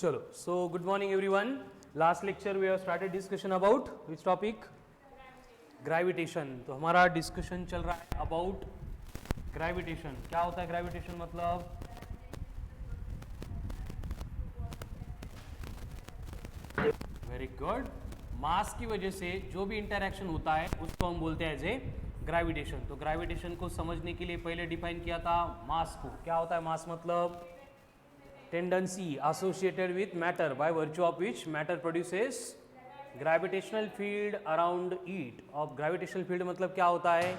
चलो, so good morning everyone. Last lecture we have started discussion about which topic? Gravitation. तो हमारा discussion चल रहा है अबाउट ग्रेविटेशन. क्या होता है ग्रेविटेशन? मतलब वेरी गुड. मास की वजह से जो भी इंटरैक्शन होता है उसको हम बोलते हैं एज ए ग्रेविटेशन. तो ग्रेविटेशन को समझने के लिए पहले डिफाइन किया था मास को. क्या होता है मास? मतलब tendency associated with matter by virtue of which matter produces gravitational field around it. और gravitational field मतलब क्या होता है?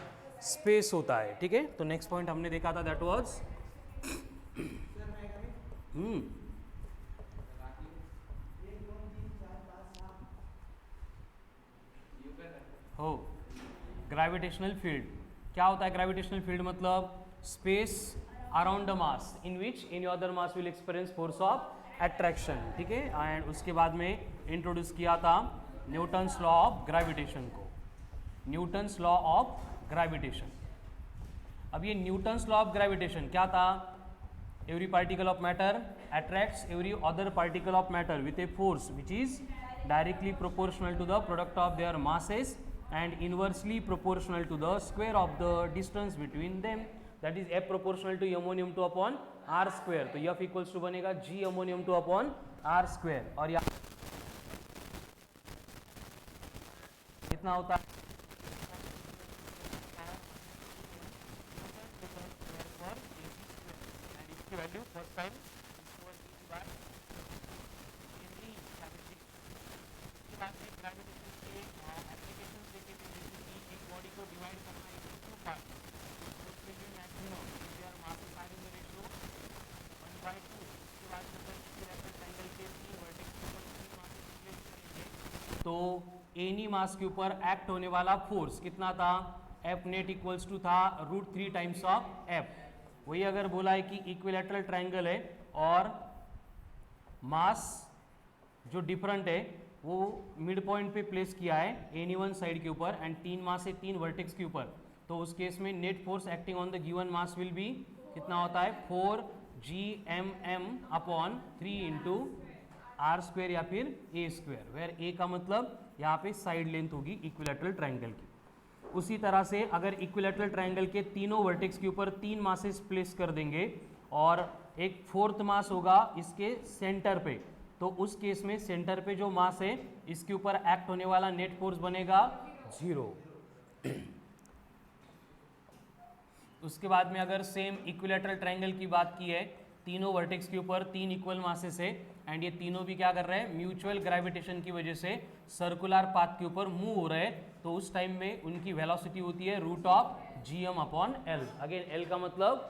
स्पेस होता है. ठीक है. तो नेक्स्ट पॉइंट हमने देखा था दैट वाज हो ग्रेविटेशनल फील्ड. क्या होता है ग्रेविटेशनल फील्ड? मतलब space around the mass in which in your other mass will experience force of attraction. ठीक है. एंड उसके बाद में इंट्रोड्यूस किया था न्यूटन्स लॉ ऑफ ग्रेविटेशन को. Newton's law of gravitation. अब ये न्यूटन्स लॉ ऑफ ग्रेविटेशन क्या था? Every particle of matter attracts every other particle of matter with a force which is directly proportional to the product of their masses and inversely proportional to the square of the distance between them, that is F proportional to ammonium 2 upon R square. तो F equals to बनेगा G ammonium 2 upon R square. और यहाँ कितना होता है? इसकी value first time को divide करना है टू पार्ट. उसके लिए मैक्सिमम यार masses are in the ratio 1/2. उसके बाद इक्विलैटरल ट्रायंगल के तीन वर्टेक्स के ऊपर तीन मासेस प्लेस करेंगे तो एनी मास के ऊपर एक्ट होने वाला फोर्स कितना था? F नेट इक्वल्स टू था √3 टाइम्स ऑफ F. वही अगर बोला है कि इक्विलैटरल ट्रायंगल है और मास जो डिफरेंट है वो मिड पॉइंट पे प्लेस किया है एनी वन साइड के ऊपर एंड तीन मास है तीन वर्टेक्स के ऊपर, तो उस केस में net force acting on the given mass will be कितना होता है? 4Gmm upon 3 into R square या फिर ए स्क्वेयर, वेयर ए का मतलब यहाँ पे साइड लेंथ होगी इक्विलैटरल ट्रायंगल की. उसी तरह से अगर इक्विलैटरल ट्रायंगल के तीनों वर्टेक्स के ऊपर तीन मासेस प्लेस कर देंगे और एक फोर्थ मास होगा इसके सेंटर पे, तो उस केस में सेंटर पे जो मास है इसके ऊपर एक्ट होने वाला नेट फोर्स बनेगा 0. उसके बाद में अगर सेम इक्विलैटरल ट्रायंगल की बात की है, तीनों वर्टेक्स के ऊपर तीन इक्वल मासेस है एंड ये तीनों भी क्या कर रहे हैं? म्यूचुअल ग्रेविटेशन की वजह से सर्कुलर पाथ के ऊपर मूव हो रहे हैं, तो उस टाइम में उनकी वेलोसिटी होती है √Gm upon L. Again L का मतलब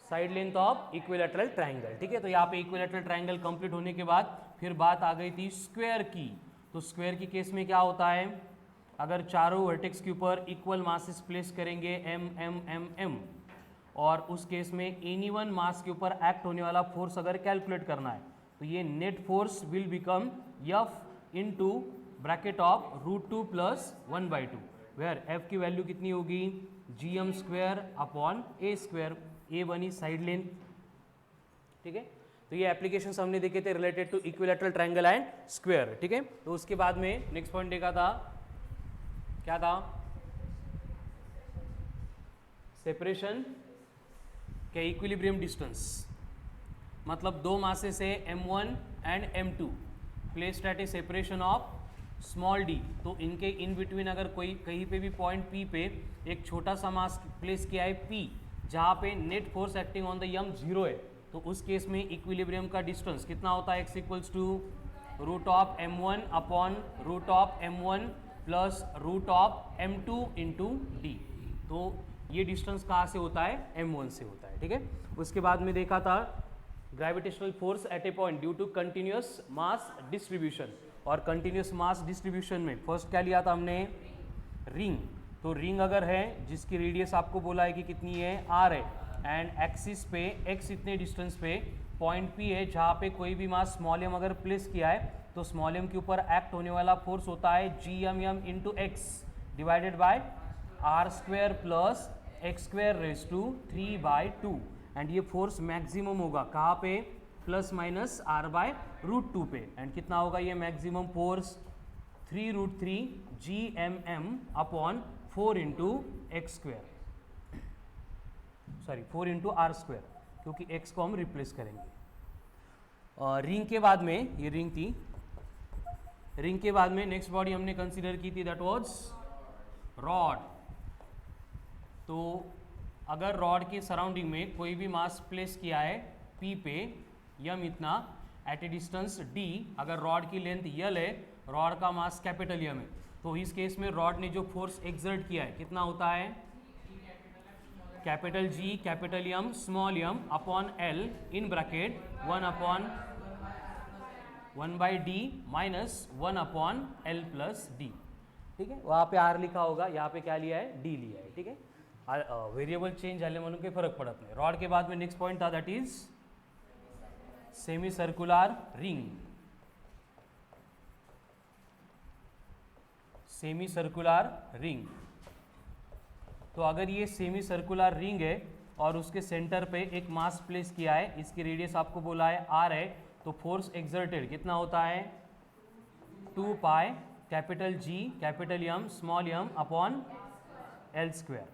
side length of equilateral triangle. ठीक है. तो यहाँ पे इक्विलैटरल ट्रायंगल कंप्लीट होने के बाद फिर बात आ गई थी स्क्वायर की. तो स्क्वायर की केस में क्या होता है? अगर चारों वर्टेक्स के ऊपर इक्वल मासेस प्लेस करेंगे m और उस केस में एनी वन मास के ऊपर एक्ट होने वाला फोर्स अगर कैलकुलेट करना है तो ये net force will become F into bracket of √2 plus 1/2, where F की वैल्यू कितनी होगी? Gm square upon a square. A बनी साइड लेंथ. ठीक है. तो ये एप्लीकेशन हमने देखे थे related to equilateral triangle and square. ठीक है. तो उसके बाद में नेक्स्ट पॉइंट देखा था क्या था? सेपरेशन के इक्विलिब्रियम डिस्टेंस. मतलब दो मासेस है m1 and m2 placed at A separation of small d. तो इनके इन बिटवीन अगर कोई कहीं पे भी पॉइंट P पे एक छोटा सा मास प्लेस किया है P, जहाँ पे net force acting on the यम 0 है, तो उस केस में इक्विलिब्रियम का डिस्टेंस कितना होता है? x equals to √m1 upon √m1 plus √m2 into d. तो ये डिस्टेंस कहाँ से होता है? m1 से होता है. ठीक है. उसके बाद में देखा था gravitational force at a point due to continuous mass distribution. और कंटिन्यूअस मास डिस्ट्रीब्यूशन में फर्स्ट क्या लिया था हमने? रिंग. तो रिंग अगर है जिसकी रेडियस आपको बोला है कि कितनी है? r है एंड एक्सिस पे x इतने डिस्टेंस पे पॉइंट P है जहाँ पे कोई भी मास स्मॉल m अगर प्लेस किया है तो स्मॉल m के ऊपर एक्ट होने वाला फोर्स होता है Gmm into x divided by r square plus x square raise to 3/2. And ये फोर्स मैक्सिमम होगा कहाँ पे? Plus minus R by root 2 पे, एंड कितना होगा ये maximum force 3√3 GMM upon 4 into x square, sorry 4 into R square, क्योंकि x को हम रिप्लेस करेंगे। रिंग के बाद में, ये रिंग थी, रिंग के बाद में नेक्स्ट बॉडी हमने कंसीडर की थी, दैट वाज रॉड। तो अगर रॉड के सराउंडिंग में कोई भी मास प्लेस किया है P पे, यम इतना, एट ए डिस्टेंस D, अगर रॉड की लेंथ L है, रॉड का मास कैपिटल यम है, तो इस केस में रॉड ने जो फोर्स एक्सर्ट किया है कितना होता है, capital G capital M small m upon L in bracket 1/d minus 1/L plus d, ठीक है। वहाँ पे R लिखा होगा, यहाँ पे क्या लिया है, D लिया है, ठीक है। वेरिएबल चेंज झाले म्हणून काही फरक पडत नाही। रॉड के बाद में नेक्स्ट पॉइंट था, that is semi circular ring. Semi circular ring, तो अगर ये सेमी सर्कुलर रिंग है और उसके सेंटर पे एक मास प्लेस किया है, इसकी रेडियस आपको बोला है r है, तो फोर्स एक्सर्टेड कितना होता है 2 pi capital G capital M small m upon L square,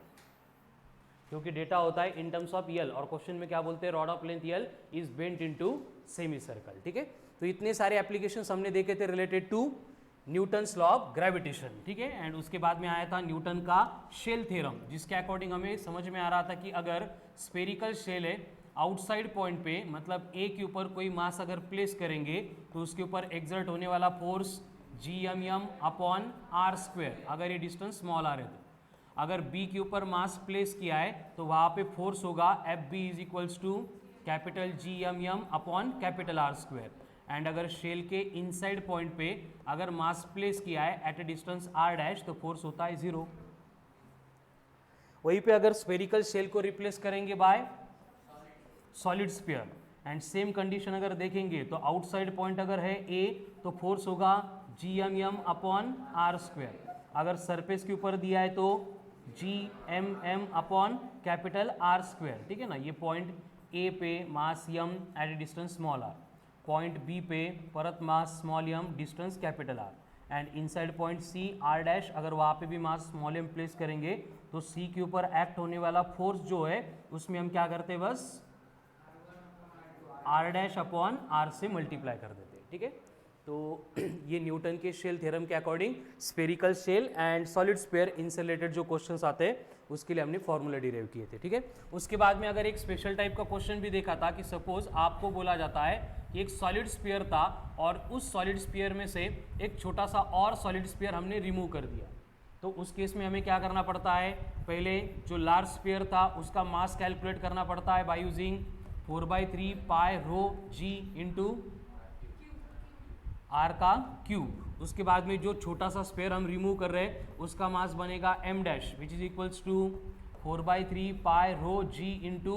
क्योंकि डेटा होता है इन टर्म्स ऑफ L, और क्वेश्चन में क्या बोलते हैं, rod of length L is bent into semi circle, ठीक है। तो इतने सारे एप्लीकेशंस हमने देखे थे related to Newton's law of gravitation, ठीक है। एंड उसके बाद में आया था न्यूटन का शेल थ्योरम, जिसके अकॉर्डिंग हमें समझ में आ रहा था कि अगर स्फेरिकल शेल है, आउटसाइड पॉइंट पे, मतलब ए के ऊपर कोई मास अगर प्लेस करेंगे तो उसके ऊपर एक्सर्ट होने वाला force GMM upon R square, अगर ये डिस्टेंस स्मॉल आर है तो। अगर बी के ऊपर मास प्लेस किया है तो वहाँ पे फोर्स होगा FB is equals to capital GMM upon capital R square, and अगर शेल के इनसाइड पॉइंट पे अगर मास प्लेस किया है at a distance r dash, तो फोर्स होता है 0। वहीं पे अगर स्फेरिकल शेल को रिप्लेस करेंगे by solid sphere, and same condition अगर देखेंगे तो आउटसाइड पॉइंट अगर है A, तो फोर्स होगा GMM अपॉन आर स्क्वेयर, अगर सरफेस के ऊपर दिया है तो GMM upon capital R square, ठीक है ना। ये पॉइंट A पे mass m at a distance small r, point B पे परत mass small m distance capital R, and inside point C r dash, अगर वहाँ पे भी मास स्मॉल m प्लेस करेंगे तो C के ऊपर एक्ट होने वाला फोर्स जो है उसमें हम क्या करते हैं, बस r डैश अपॉन r से मल्टीप्लाई कर देते हैं, ठीक है। तो ये न्यूटन के शेल थ्योरम के according spherical shell and solid sphere इनसे रिलेटेड जो क्वेश्चंस आते हैं उसके लिए हमने फॉर्मूला डिराइव किए थे, ठीक है। उसके बाद में अगर एक स्पेशल टाइप का क्वेश्चन भी देखा था कि सपोज आपको बोला जाता है कि एक सॉलिड स्फीयर था और उस सॉलिड स्फीयर में से एक छोटा सा और सॉलिड स्फीयर हमने रिमूव कर दिया, तो उस केस में हमें क्या करना पड़ता है, पहले जो लार्ज स्फीयर था उसका मास कैलकुलेट करना पड़ता है by using 4/3 pi rho G into R का क्यूब। उसके बाद में जो छोटा सा स्फीयर हम रिमूव कर रहे हैं उसका मास बनेगा m dash which is equals to 4/3 pi rho G into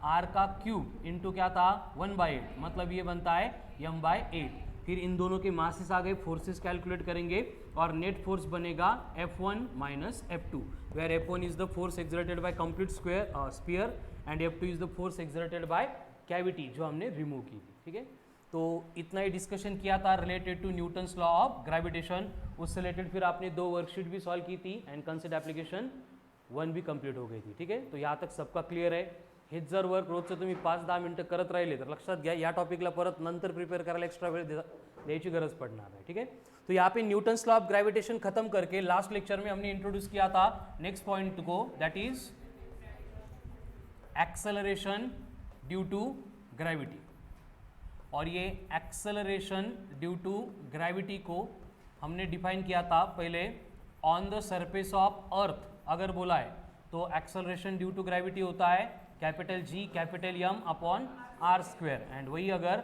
R का क्यूब इंटू क्या था 1/8, मतलब ये बनता है m/8। फिर इन दोनों के मासेस आ गए, फोर्सेस कैलकुलेट करेंगे और नेट फोर्स बनेगा F1 minus F2, where F1 is the force exerted by complete sphere and F2 is the force exerted by cavity जो हमने रिमूव की थी, ठीक है। तो इतना ही डिस्कशन किया था related to Newton's law of gravitation. उससे रिलेटेड फिर आपने 2 वर्कशीट भी सॉल्व की थी एंड कन्सेप्ट एप्लीकेशन 1 भी कंप्लीट हो गई थी, ठीक है। तो यहाँ तक सबका क्लिअर आहे। हेच जर वर्क रोजचं तुम्ही 5-10 मिनटं करत राहिले तर लक्षात घ्या या टॉपिकला परत नंतर प्रिपेअर करायला एक्स्ट्रा वेळ द्यायची गरज पडणार आहे, ठीक है। तो यहाँ पे न्यूटन्स लॉ ऑफ ग्रेविटेशन खत्म करके लास्ट लेक्चर में हमने इंट्रोड्यूस किया था नेक्स्ट पॉइंट को, that is acceleration due to gravity. और ये एक्सेलरेशन ड्यू टू ग्रेविटी को हमने डिफाइन किया था पहले on the surface of earth अगर बोला है तो एक्सेलरेशन ड्यू टू ग्रेविटी होता है capital G capital M upon R square, and वही अगर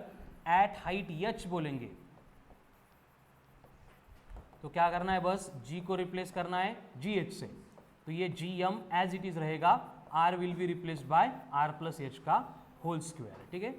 एट हाइट H बोलेंगे तो क्या करना है, बस G को रिप्लेस करना है GH से, तो ये GM एज इट इज रहेगा, R will be replaced by R plus H का होल स्क्वायर, ठीक है।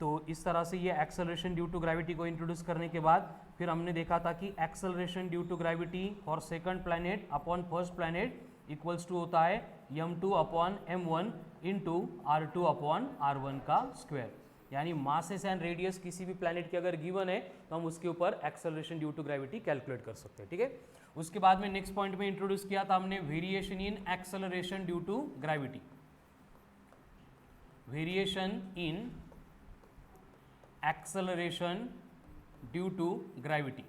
तो इस तरह से ये एक्सेलरेशन ड्यू टू ग्रेविटी को इंट्रोड्यूस करने के बाद फिर हमने देखा था कि acceleration due to gravity for second planet upon first planet equals to होता है m2 upon m1 into R2 upon R1 का स्क्वायर। यानी मासेस एंड रेडियस किसी भी प्लैनेट की अगर गिवन है तो हम उसके ऊपर acceleration due to gravity calculate कर सकते हैं, ठीक है। उसके बाद में नेक्स्ट पॉइंट में इंट्रोड्यूस किया था हमने variation in acceleration due to gravity, variation in acceleration due to gravity.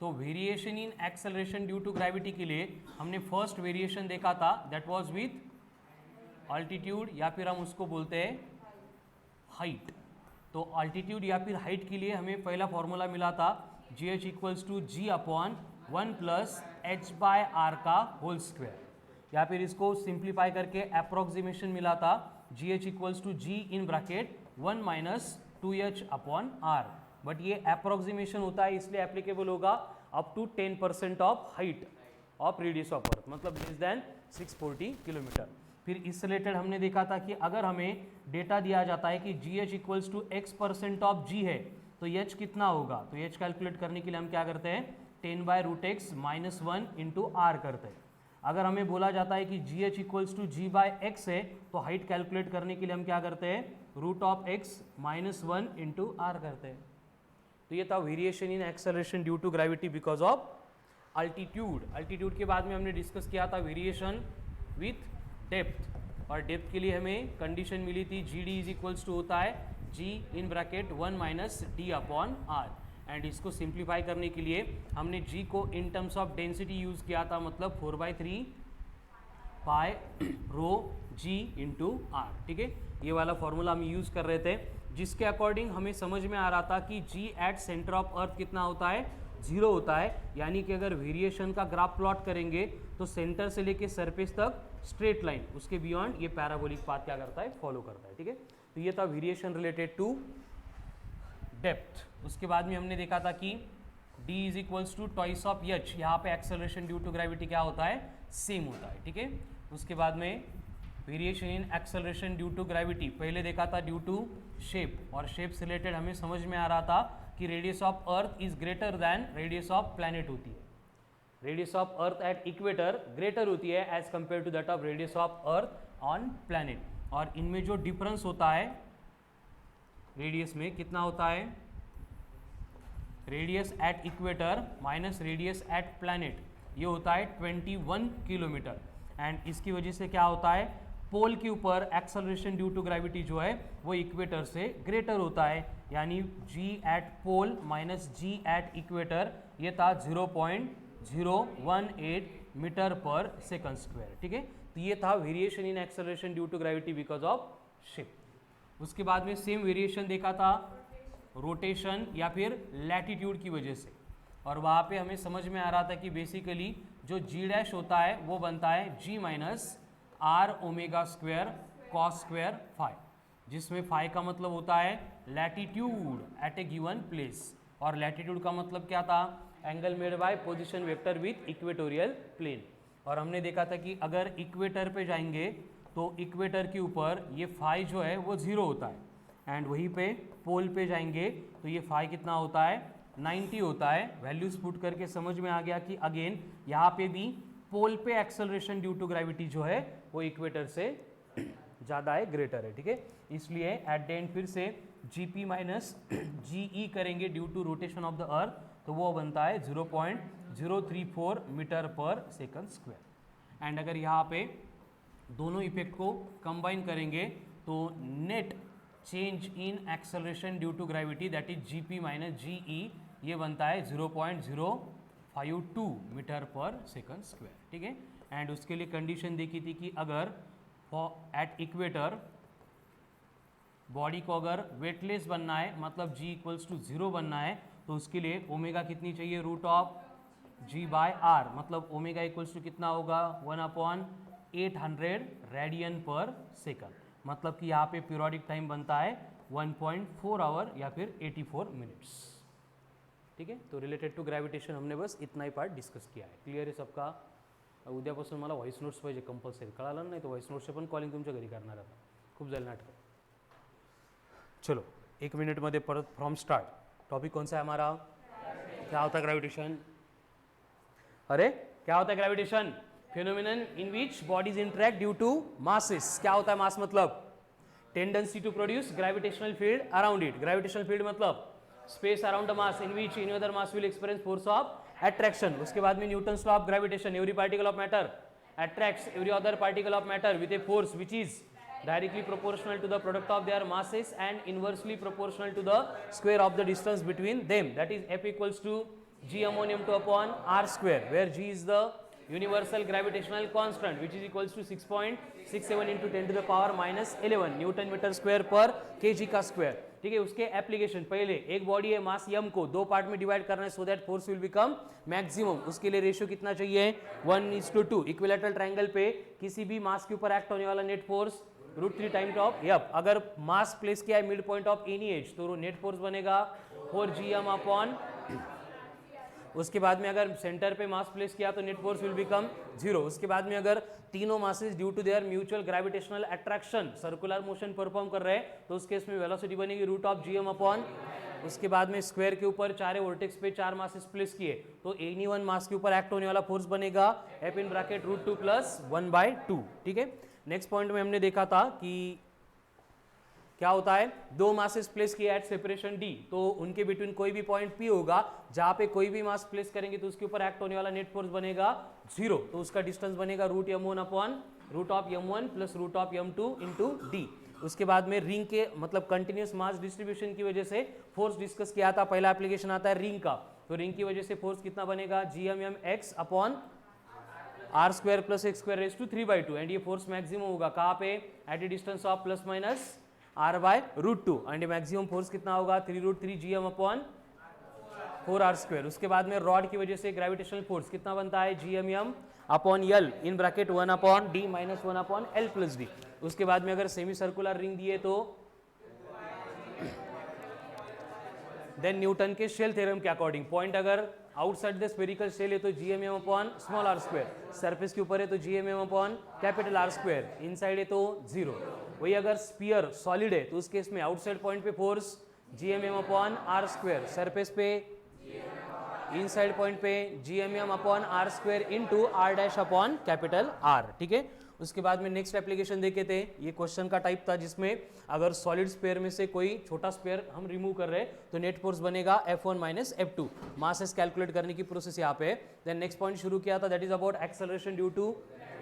तो variation in acceleration due to gravity के लिए हमने फर्स्ट वेरिएशन देखा था, दैट वाज विथ अल्टीट्यूड या फिर हम उसको बोलते हैं हाइट। तो अल्टीट्यूड या फिर हाइट के लिए हमें पहला फॉर्मूला मिला था GH equals to G upon 1 plus H by R का होल स्क्वायर, या फिर इसको सिंप्लीफाई करके अप्रोक्सीमेशन मिला था GH equals to G in bracket 1 minus 2H upon R। But ये अप्रोक्सीमेशन होता है इसलिए एप्लीकेबल होगा up to 10% of height of radius of earth, मतलब लेस देन 640 किलोमीटर। फिर इससे रिलेटेड हमने देखा था कि अगर हमें डेटा दिया जाता है कि GH equals to x% of G है तो H कितना होगा, तो H कैलकुलेट करने के लिए हम क्या करते हैं 10/√x माइनस 1 इंटू R करते हैं। अगर हमें बोला जाता है कि GH इक्वल्स टू G/x है तो हाइट कैलकुलेट करने के लिए हम क्या करते हैं √x माइनस 1 इंटू R करते हैं। तो ये था variation in acceleration due to gravity because of altitude. Altitude के बाद में हमने डिस्कस किया था वेरिएशन विथ डेप्थ, और डेप्थ के लिए हमें कंडीशन मिली थी GD इज इक्वल्स टू होता है G in bracket 1 minus D upon R। And इसको सिंप्लीफाई करने के लिए हमने G को इन टर्म्स ऑफ डेंसिटी यूज़ किया था, मतलब 4/3 pi rho G into R, ठीक है। ये वाला फॉर्मूला हम यूज़ कर रहे थे, जिसके अकॉर्डिंग हमें समझ में आ रहा था कि G at centre of earth कितना होता है 0 होता है, यानी कि अगर वेरिएशन का ग्राफ प्लॉट करेंगे तो सेंटर से लेके सरफेस तक स्ट्रेट लाइन, उसके बियॉन्ड ये पैराबोलिक पाथ क्या करता है फॉलो करता है, ठीक है। तो ये था वेरिएशन रिलेटेड टू डेप्थ। उसके बाद में हमने देखा था कि D is equals to twice of H, यहाँ पे एक्सेलरेशन ड्यू टू ग्रेविटी क्या होता है सेम होता है, ठीक है। उसके बाद में variation in acceleration due to gravity पहले देखा था ड्यू टू शेप, और शेप से रिलेटेड हमें समझ में आ रहा था कि radius of earth is greater than radius of planet होती है। Radius of earth at equator greater होती है as compare to that of radius of earth on planet, और इनमें जो डिफरेंस होता है रेडियस में कितना होता है, radius at equator minus radius at planet, ये होता है 21 किलोमीटर। एंड इसकी वजह से क्या होता है पोल के ऊपर एक्सेलरेशन ड्यू टू ग्रेविटी जो है वो इक्वेटर से ग्रेटर होता है, यानी G at pole minus G at equator ये था 0.018 मीटर पर सेकंड स्क्वायर, ठीक है। तो ये था variation in acceleration due to gravity because of ship. उसके बाद में सेम वेरिएशन देखा था रोटेशन या फिर लैटिट्यूड की वजह से, और वहाँ पे हमें समझ में आ रहा था कि बेसिकली जो G डैश होता है वो बनता है G minus R omega square cos square phi, जिसमें फाई का मतलब होता है latitude at a given place, और लैटिट्यूड का मतलब क्या था angle made by position vector with equatorial plane. और हमने देखा था कि अगर इक्वेटर पे जाएंगे तो इक्वेटर के ऊपर ये फाई जो है वो 0 होता है, एंड वहीं पे पोल पे जाएंगे तो ये फाई कितना होता है 90 होता है। वैल्यूज पुट करके समझ में आ गया कि अगेन यहाँ पे भी पोल पे एक्सेलरेशन ड्यू टू ग्रेविटी जो है वो इक्वेटर से ज़्यादा है, ग्रेटर है, ठीक है। इसलिए एट द एंड फिर से GP माइनस GE करेंगे due to rotation of the earth, तो वो बनता है 0.034 मीटर पर सेकंड स्क्वायर। एंड अगर यहाँ पे दोनों इफेक्ट को कंबाइन करेंगे तो net change in acceleration due to gravity that is GP minus GE ये बनता है 0.052 मीटर पर सेकंड स्क्वायर, ठीक है। एंड उसके लिए कंडीशन देखी थी कि अगर एट इक्वेटर बॉडी को अगर वेटलेस बनना है, मतलब G इक्वल्स टू 0 बनना है, तो उसके लिए ओमेगा कितनी चाहिए √G/R, मतलब ओमेगा इक्वल्स टू कितना होगा 1/800 रेडियन पर सेकंड, मतलब कि यहाँ पे पीरियोडिक टाइम बनता है 1.4 आवर या फिर 84 मिनट्स, ठीक है। तो रिलेटेड टू ग्रॅव्हिटेशन हमने बस इतना ही पार्ट डिस्कस किया आहे। क्लियर आहे सबका? उद्यापासून मला व्हॉइस नोट्स पाहिजे कंपल्सरी, कळालं नाही तो व्हॉइस नोट्सचे पण कॉलिंग तुमच्या घरी करणार आता, खूप झालं नाटक। चलो 1 मिनट में परत फ्रॉम स्टार्ट। टॉपिक कौन सा है हमारा? क्या होता है ग्रेविटेशन? अरे क्या होता है gravitation? Phenomenon in which bodies interact due to masses. क्या होता है मास? मतलब tendency to produce gravitational field around it. Gravitational field मतलब space around a mass in which any other mass will experience force of attraction. उसके बाद में Newton's law of gravitation. Every particle of matter attracts every other particle of matter with a force which is directly proportional to the product of their masses and inversely proportional to the square of the distance between them. That is F equals to g ammonium 2 upon r square, where g is the universal gravitational constant which is equals to 6.67 into 10 to the power minus 11 newton metre square पर kg का square. ठीक है. उसके application, पहले एक body है मास m को दो पार्ट में डिवाइड करना है so that force will become maximum. उसके लिए रेशियो कितना चाहिए? 1:2. इक्विलैटरल ट्रायंगल पे किसी भी मास के ऊपर एक्ट होने वाला net force √3 times of F. अगर मास प्लेस किया है mid point of any as तो नेट फोर्स बनेगा 4gm अपॉन. उसके बाद में अगर सेंटर पे मास प्लेस किया तो नेट फोर्स विल बिकम 0. उसके बाद में अगर तीनों masses due to their mutual gravitational attraction circular motion perform कर रहे हैं तो उस केस में वेलोसिटी बनेगी √gm अपॉन. उसके बाद में स्क्वायर के ऊपर चार वर्टेक्स पे चार मासेस प्लेस किए तो एनी वन मास के ऊपर एक्ट होने वाला फोर्स बनेगा F इन ब्रैकेट √2 + 1/2. ठीक है. नेक्स्ट पॉइंट में हमने देखा था कि क्या होता है, दो मासेस प्लेस किए एट सेपरेशन D तो उनके बिटवीन कोई भी पॉइंट P होगा जहां पे कोई भी मास प्लेस करेंगे तो उसके ऊपर एक्ट होने वाला नेट फोर्स बनेगा 0. तो उसका डिस्टेंस बनेगा √m1 upon √m1 + √m2 into D. उसके बाद में रिंग के मतलब कंटिन्यूस मास डिस्ट्रीब्यूशन की वजह से फोर्स डिस्कस किया था. पहला एप्लीकेशन आता है रिंग का. तो रिंग की वजह से फोर्स कितना बनेगा? gmmx upon r² + x² 3/2. And ये फोर्स मैक्सिमम होगा कहाँ पे? At a distance of ± r/√2. And maximum force कितना होगा? 3√3gm upon 4r². उसके बाद में रॉड की वजह से ग्रेविटेशनल फोर्स कितना बनता है? gmm upon l in bracket 1 upon d - 1 upon l + d. उसके बाद में अगर सेमी सर्कुलर रिंग दिए तो देन न्यूटन के शेल थ्योरम के अकॉर्डिंग पॉइंट अगर आउटसाइड द स्फेरिकल शेल है तो gmm अपॉन r². सरफेस के ऊपर है तो gmm अपॉन R². इनसाइड है तो 0. वही अगर स्फीयर सॉलिड है तो उस केस में आउटसाइड पॉइंट पे force gmm upon r². Surface पे इनसाइड पॉइंट पे gmm upon r² into r' upon R. ठीक है. उसके बाद में नेक्स्ट एप्लीकेशन देखे थे. ये क्वेश्चन का टाइप था जिसमें अगर सॉलिड स्पेयर में से कोई छोटा स्पेयर हम रिमूव कर रहे हैं तो नेट फोर्स बनेगा F1 - F2. मासेस कैलकुलेट करने की प्रोसेस यहाँ पे. देन नेक्स्ट पॉइंट शुरू किया था that is about acceleration due to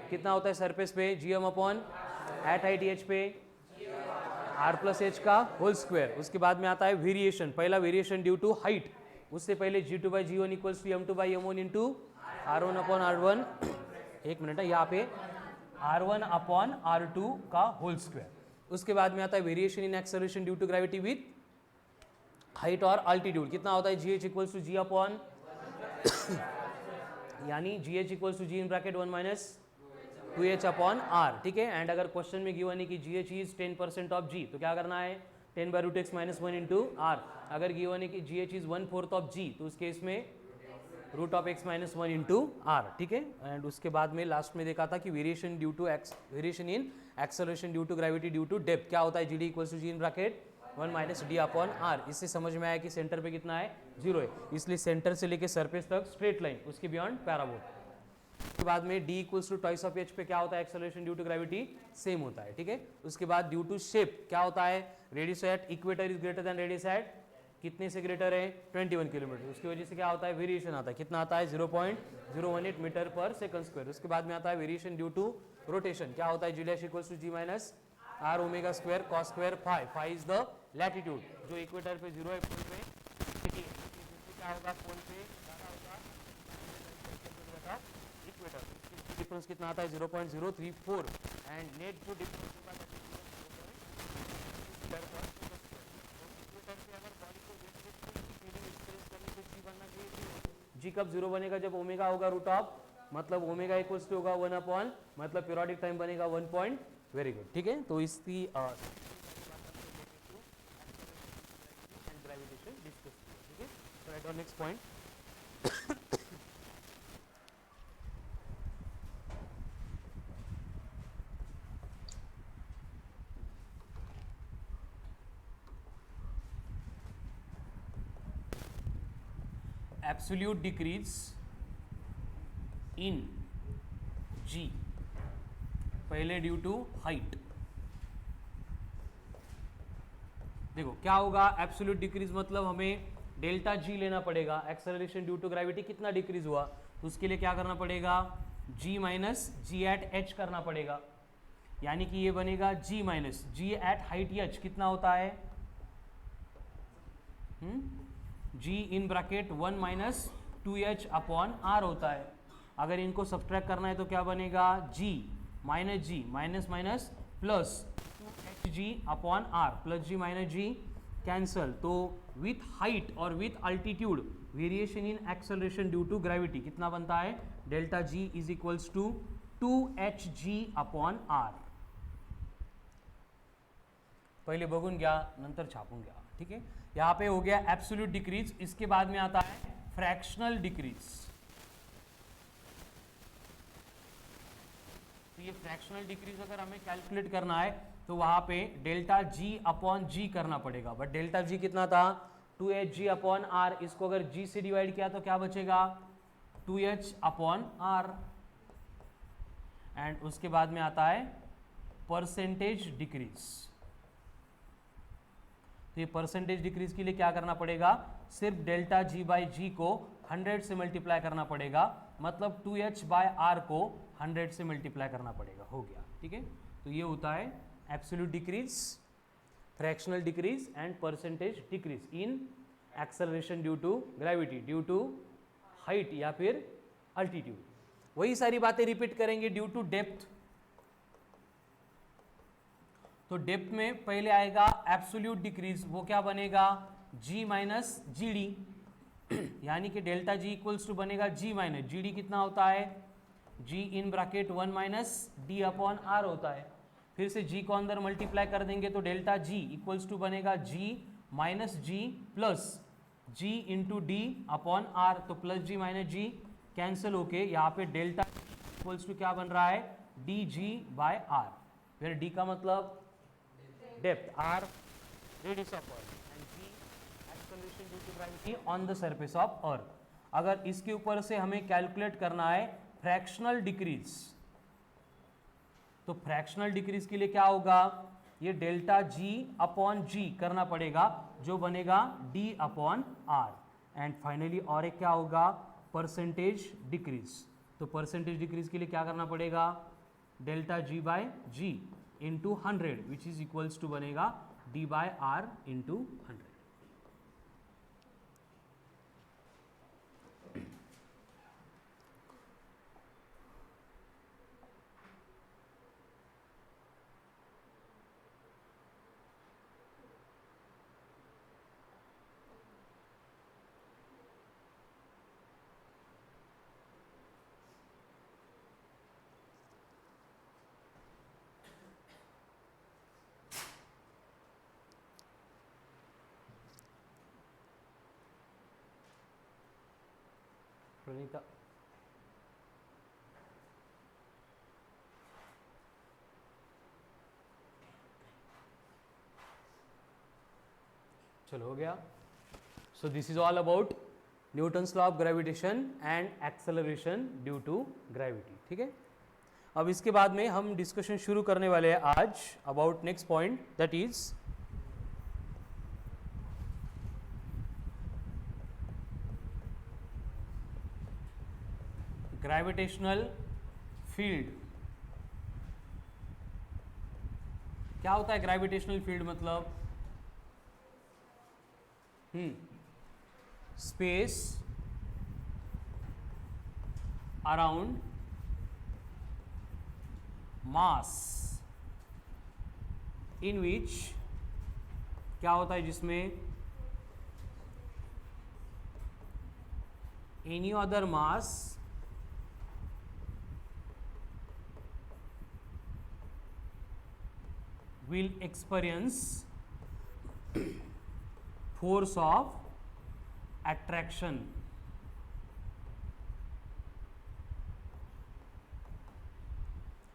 कितना होता है सरफेस पे gm upon at height h पे r + h का होल स्क्वायर. उसके बाद में आता है वेरिएशन. पहला वेरिएशन ड्यू टू हाइट. उससे पहले g2/g1 = m2/m1 into r1 upon r1. एक मिनट है यहाँ पे r1 अपॉन r2 का होल स्क्वायर. उसके बाद में आता है variation in acceleration due to gravity with height और अल्टीट्यूड. कितना होता है? gh = g अपॉन यानी gh = g in bracket 1 - 2h upon r. ठीक है. एंड अगर क्वेश्चन में गिवन है कि gh इज 10% ऑफ g तो क्या करना है? 10/√x - 1 into r. अगर गिवन है कि gh इज 1/4 ऑफ g तो उस केस में √x - 1 इंटू r. ठीक है. एंड उसके बाद में लास्ट में देखा था कि variation due to variation in acceleration due to gravity due to depth क्या होता है? gd = g in bracket 1 - d upon r. इससे समझ में आया कि सेंटर पे कितना है? 0 है. इसलिए सेंटर से लेके सरफेस तक स्ट्रेट लाइन, उसके बियॉन्ड पैराबोल. उसके बाद में d = ट्वाइस ऑफ h पे क्या होता है? Acceleration due to gravity same होता है. ठीक है. उसके बाद ड्यू टू शेप क्या होता है? Radius at equator is greater than radius at कितने से ग्रेटर है? 21 किलोमीटर. उसकी वजह से क्या होता है? वेरिएशन आता है. कितना आता है? 0.018 मीटर पर सेकंड स्क्वायर. उसके बाद में आता है वेरिएशन ड्यू टू रोटेशन. क्या होता है? g' = g - r ω² cos² phi. phi is the latitude. जो इक्वेटर पे 0 है पोल पे क्या होगा? पोल पे इक्वेटर. डिफरेंस कितना आता है? 0.034. एंड नेट जो डिफरेंस होगा g कब 0 बनेगा? जब ओमेगा होगा √, मतलब ओमेगा = होगा 1 अपॉन मतलब पीरियोडिक टाइम बनेगा 1 पॉइंट. Very good. ठीक है. तो इसकी ग्रेविटेशन डिस्कस किया. ठीक है. तो right on next point. absolute decrease in g पहले ड्यू टू हाइट. देखो क्या होगा, एब्सोल्यूट डिक्रीज मतलब हमें डेल्टा जी लेना पड़ेगा, एक्सेलरेशन ड्यू टू ग्रेविटी कितना डिक्रीज हुआ, तो उसके लिए क्या करना पड़ेगा, G minus G at H करना पड़ेगा, यानी कि ये बनेगा G minus G at height H कितना होता है, G in bracket 1 minus 2h upon R होता है। अगर इनको सब्ट्रैक्ट करना है तो क्या बनेगा, G minus minus plus 2hg upon R, plus जी माइनस जी कैंसल, तो विथ हाइट और with altitude variation in acceleration due to gravity कितना बनता है, delta G is equals to 2hg upon R. पहले बघून घ्या नंतर छापून घ्या, ठीक है। यहाँ पे हो गया एब्सोल्यूट डिक्रीज, इसके बाद में आता है फ्रैक्शनल डिक्रीज। तो ये फ्रैक्शनल डिक्रीज अगर हमें कैलकुलेट करना है तो वहां पे डेल्टा जी अपॉन जी करना पड़ेगा, बट डेल्टा जी कितना था 2hg अपॉन आर, इसको अगर g से डिवाइड किया तो क्या बचेगा 2h अपॉन आर। एंड उसके बाद में आता है परसेंटेज डिक्रीज। तो ये परसेंटेज डिक्रीज के लिए क्या करना पड़ेगा, सिर्फ डेल्टा जी बाई जी को 100 से मल्टीप्लाई करना पड़ेगा, मतलब 2h बाय आर को 100 से मल्टीप्लाई करना पड़ेगा, हो गया, ठीक है। तो ये होता है absolute decrease, fractional decrease and percentage decrease in acceleration due to gravity, due to height या फिर अल्टीट्यूड। वही सारी बातें रिपीट करेंगे ड्यू टू डेप्थ। तो डेप्थ में पहले आएगा एब्सोल्यूट डिक्रीज, वो क्या बनेगा g माइनस जी डी, यानी कि डेल्टा जी इक्वल्स टू बनेगा g माइनस जी डी, कितना होता है g इन ब्रैकेट 1 माइनस डी अपॉन आर होता है। फिर से g को अंदर मल्टीप्लाई कर देंगे तो डेल्टा g इक्वल्स टू बनेगा g minus g plus g into d upon R, तो प्लस जी माइनस जी कैंसिल होके यहाँ पे डेल्टा इक्वल्स टू क्या बन रहा है डी जी बाय आर, फिर d का मतलब depth, r radius of earth and g acceleration due to gravity on the surface of earth. अगर इसके ऊपर से हमें कैलकुलेट करना है फ्रैक्शनल डिक्रीज, तो फ्रैक्शनल डिक्रीज के लिए क्या होगा, ये डेल्टा g अपॉन g करना पड़ेगा, जो बनेगा d upon r। And finally और एक क्या होगा, परसेंटेज डिक्रीज। तो परसेंटेज डिक्रीज के लिए क्या करना पड़ेगा, delta g by g into 100 which is equals to बनेगा d by r into 100। Pranita, चलो हो गया। So this is all about Newton's law of gravitation and acceleration due to gravity, ठीक है। अब इसके बाद में हम डिस्कशन शुरू करने वाले हैं आज about next point, that is gravitational field. क्या होता है ग्रेविटेशनल फील्ड, मतलब स्पेस अराउंड मास इन विच क्या होता है, जिसमें any other mass will experience force of attraction।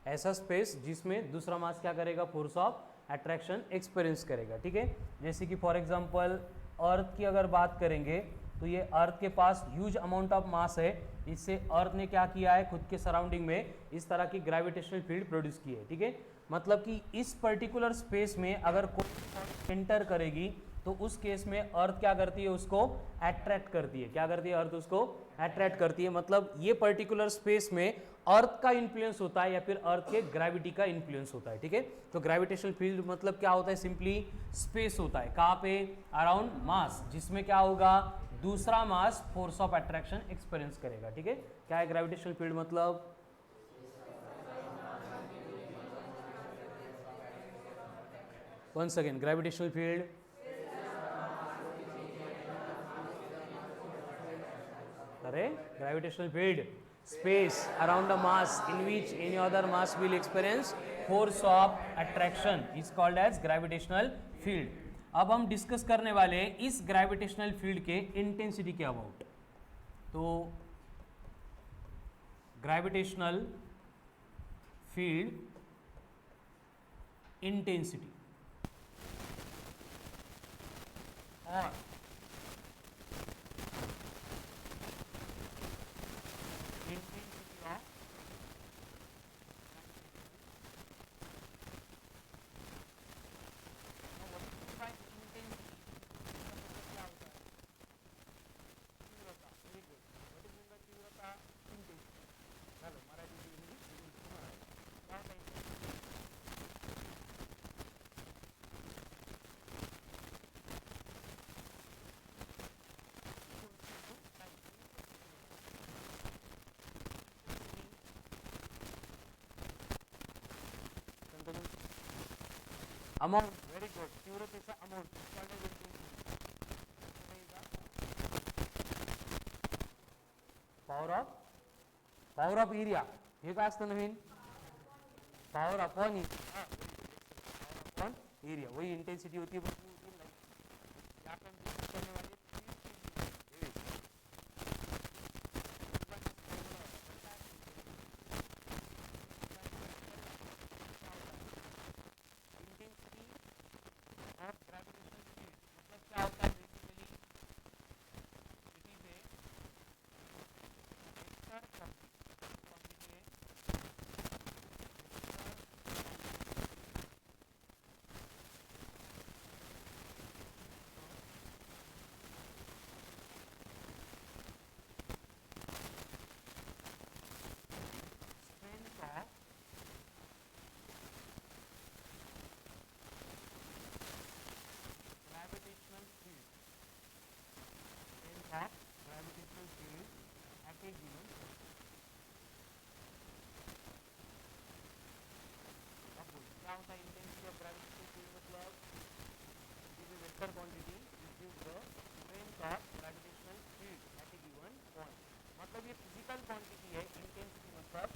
ऐसा स्पेस जिसमें दूसरा मास क्या करेगा, फोर्स ऑफ अट्रैक्शन एक्सपीरियंस करेगा, ठीक है। जैसे कि फॉर एग्जांपल अर्थ की अगर बात करेंगे तो ये अर्थ के पास ह्यूज अमाउंट ऑफ मास है, इससे अर्थ ने क्या किया है खुद के सराउंडिंग में इस तरह की ग्रेविटेशनल फील्ड प्रोड्यूस की है, ठीक है। मतलब कि इस पर्टिकुलर स्पेस में अगर कोई एंटर करेगी तो उस केस में अर्थ क्या करती है, उसको अट्रैक्ट करती है। क्या करती है? अर्थ उसको अट्रैक्ट करती है। मतलब ये पर्टिकुलर स्पेस में अर्थ का इन्फ्लुएंस होता है या फिर अर्थ के ग्रेविटी का इन्फ्लुएंस होता है। ठीक है, तो ग्रेविटेशनल फील्ड मतलब क्या होता है? सिंपली स्पेस होता है। कहाँ पे? अराउंड मास, जिसमें क्या होगा? दूसरा mass force of attraction experience करेगा। ठीक है, क्या है ग्रेविटेशनल फील्ड? मतलब once again gravitational field, correct, gravitational field, space around the mass in which any other mass will experience force of attraction is called as gravitational field. अब हम discuss करने वाले हैं इस ग्रेविटेशनल फील्ड के intensity के about. तो gravitational field intensity और amount, very good, तीव्रता is amount, power of area, हे काय असतं नवीन? पॉवर अपॉन एरिया, वही इंटेंसिटी होती है। Intensity of gravitational field मतलब it is a vector quantity which gives the strength of gravitational field at a given point। मतलब ये physical quantity है intensity, मतलब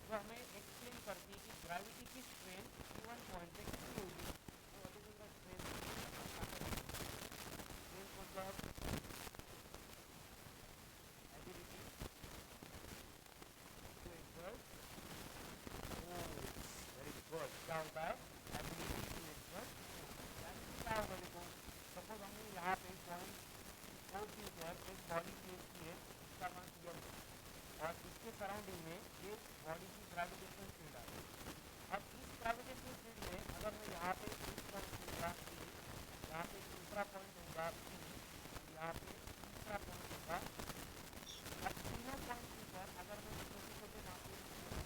जो हमें एक्सप्लेन करती है कि ग्रेविटी की स्ट्रेंथ गिवन पॉइंट पे कितनी होगी। What is the strength? Strength मतलब ability to exert force. Very good, क्या होता है? Ability to exert force. यानी क्या होगा? देखो सपोज हमने यहाँ पे पॉइंट फोर के ऊपर एक बॉडी प्लेस की है, इसका मास m और इसके सराउंडिंग में ये बॉडी की ग्रेविटेशनल फील्ड आ रही है। अब इस ग्रेविटेशनल फील्ड में अगर मैं यहाँ पे एक पॉइंट होगा A, यहाँ पे दूसरा पॉइंट होगा B, यहाँ पे तीसरा पॉइंट होगा। अब तीनों पॉइंट के ऊपर अगर मैं छोटे छोटे मापे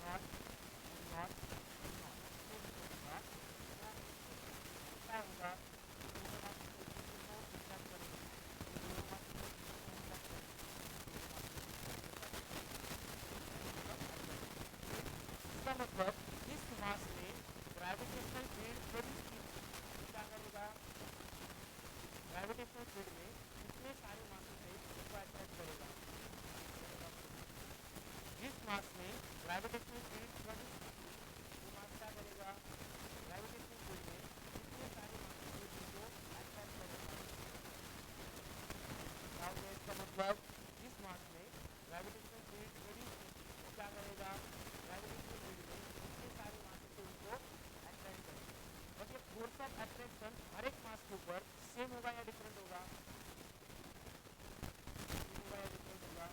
नॉट क्या होगा? मतलब इस मास में ग्रेविटेशनल फील्ड प्रोड्यूस की क्या करेगा? ग्रेविटेशनल फील्ड में कितने सारे मासेस है उसको अट्रैक्ट करेगा। जिस मास में ग्रेविटेशनल फील्ड प्रोड्यूस की वो मास क्या करेगा? ग्रेविटेशनल फील्ड में कितने सारे मासेस है जिनको अट्रैक्ट करेगा। क्या होगा इसका मतलब? जिस मास में ग्रेविटेशनल फील्ड प्रोड्यूस की वो क्या करेगा? ग्रेविटेशनल फील्ड में कितने सारे मासेस है उनको अट्रैक्ट करेगा। बट ये फोर्स ऑफ अट्रैक्शन हर एक मास के ऊपर सेम होगा या डिफरेंट होगा? सेम होगा या डिफरेंट होगा?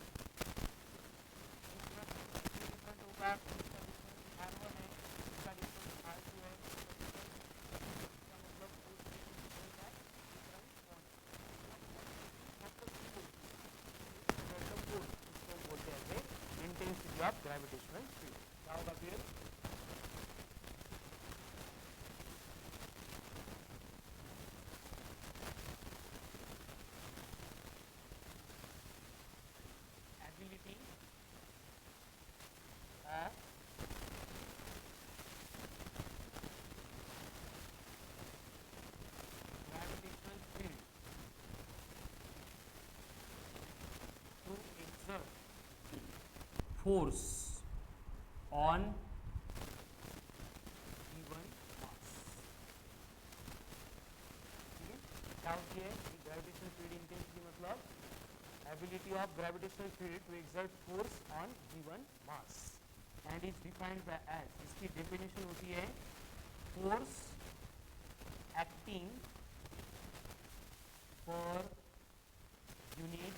डिफरेंट होगा। इसका डिफरेंस R1 है, इसका डिफरेंस R2 है, ऑफ ग्रेविटेशनल फील्ड। क्या होगा फिर? Ability gravitational field to exert force on given mass। ठीक है, क्या होती है ग्रेविटेशनल फील्ड इंटेंसिटी? मतलब ability of gravitational field to exert force on given mass and is defined by as, इसकी definition होती है force acting per unit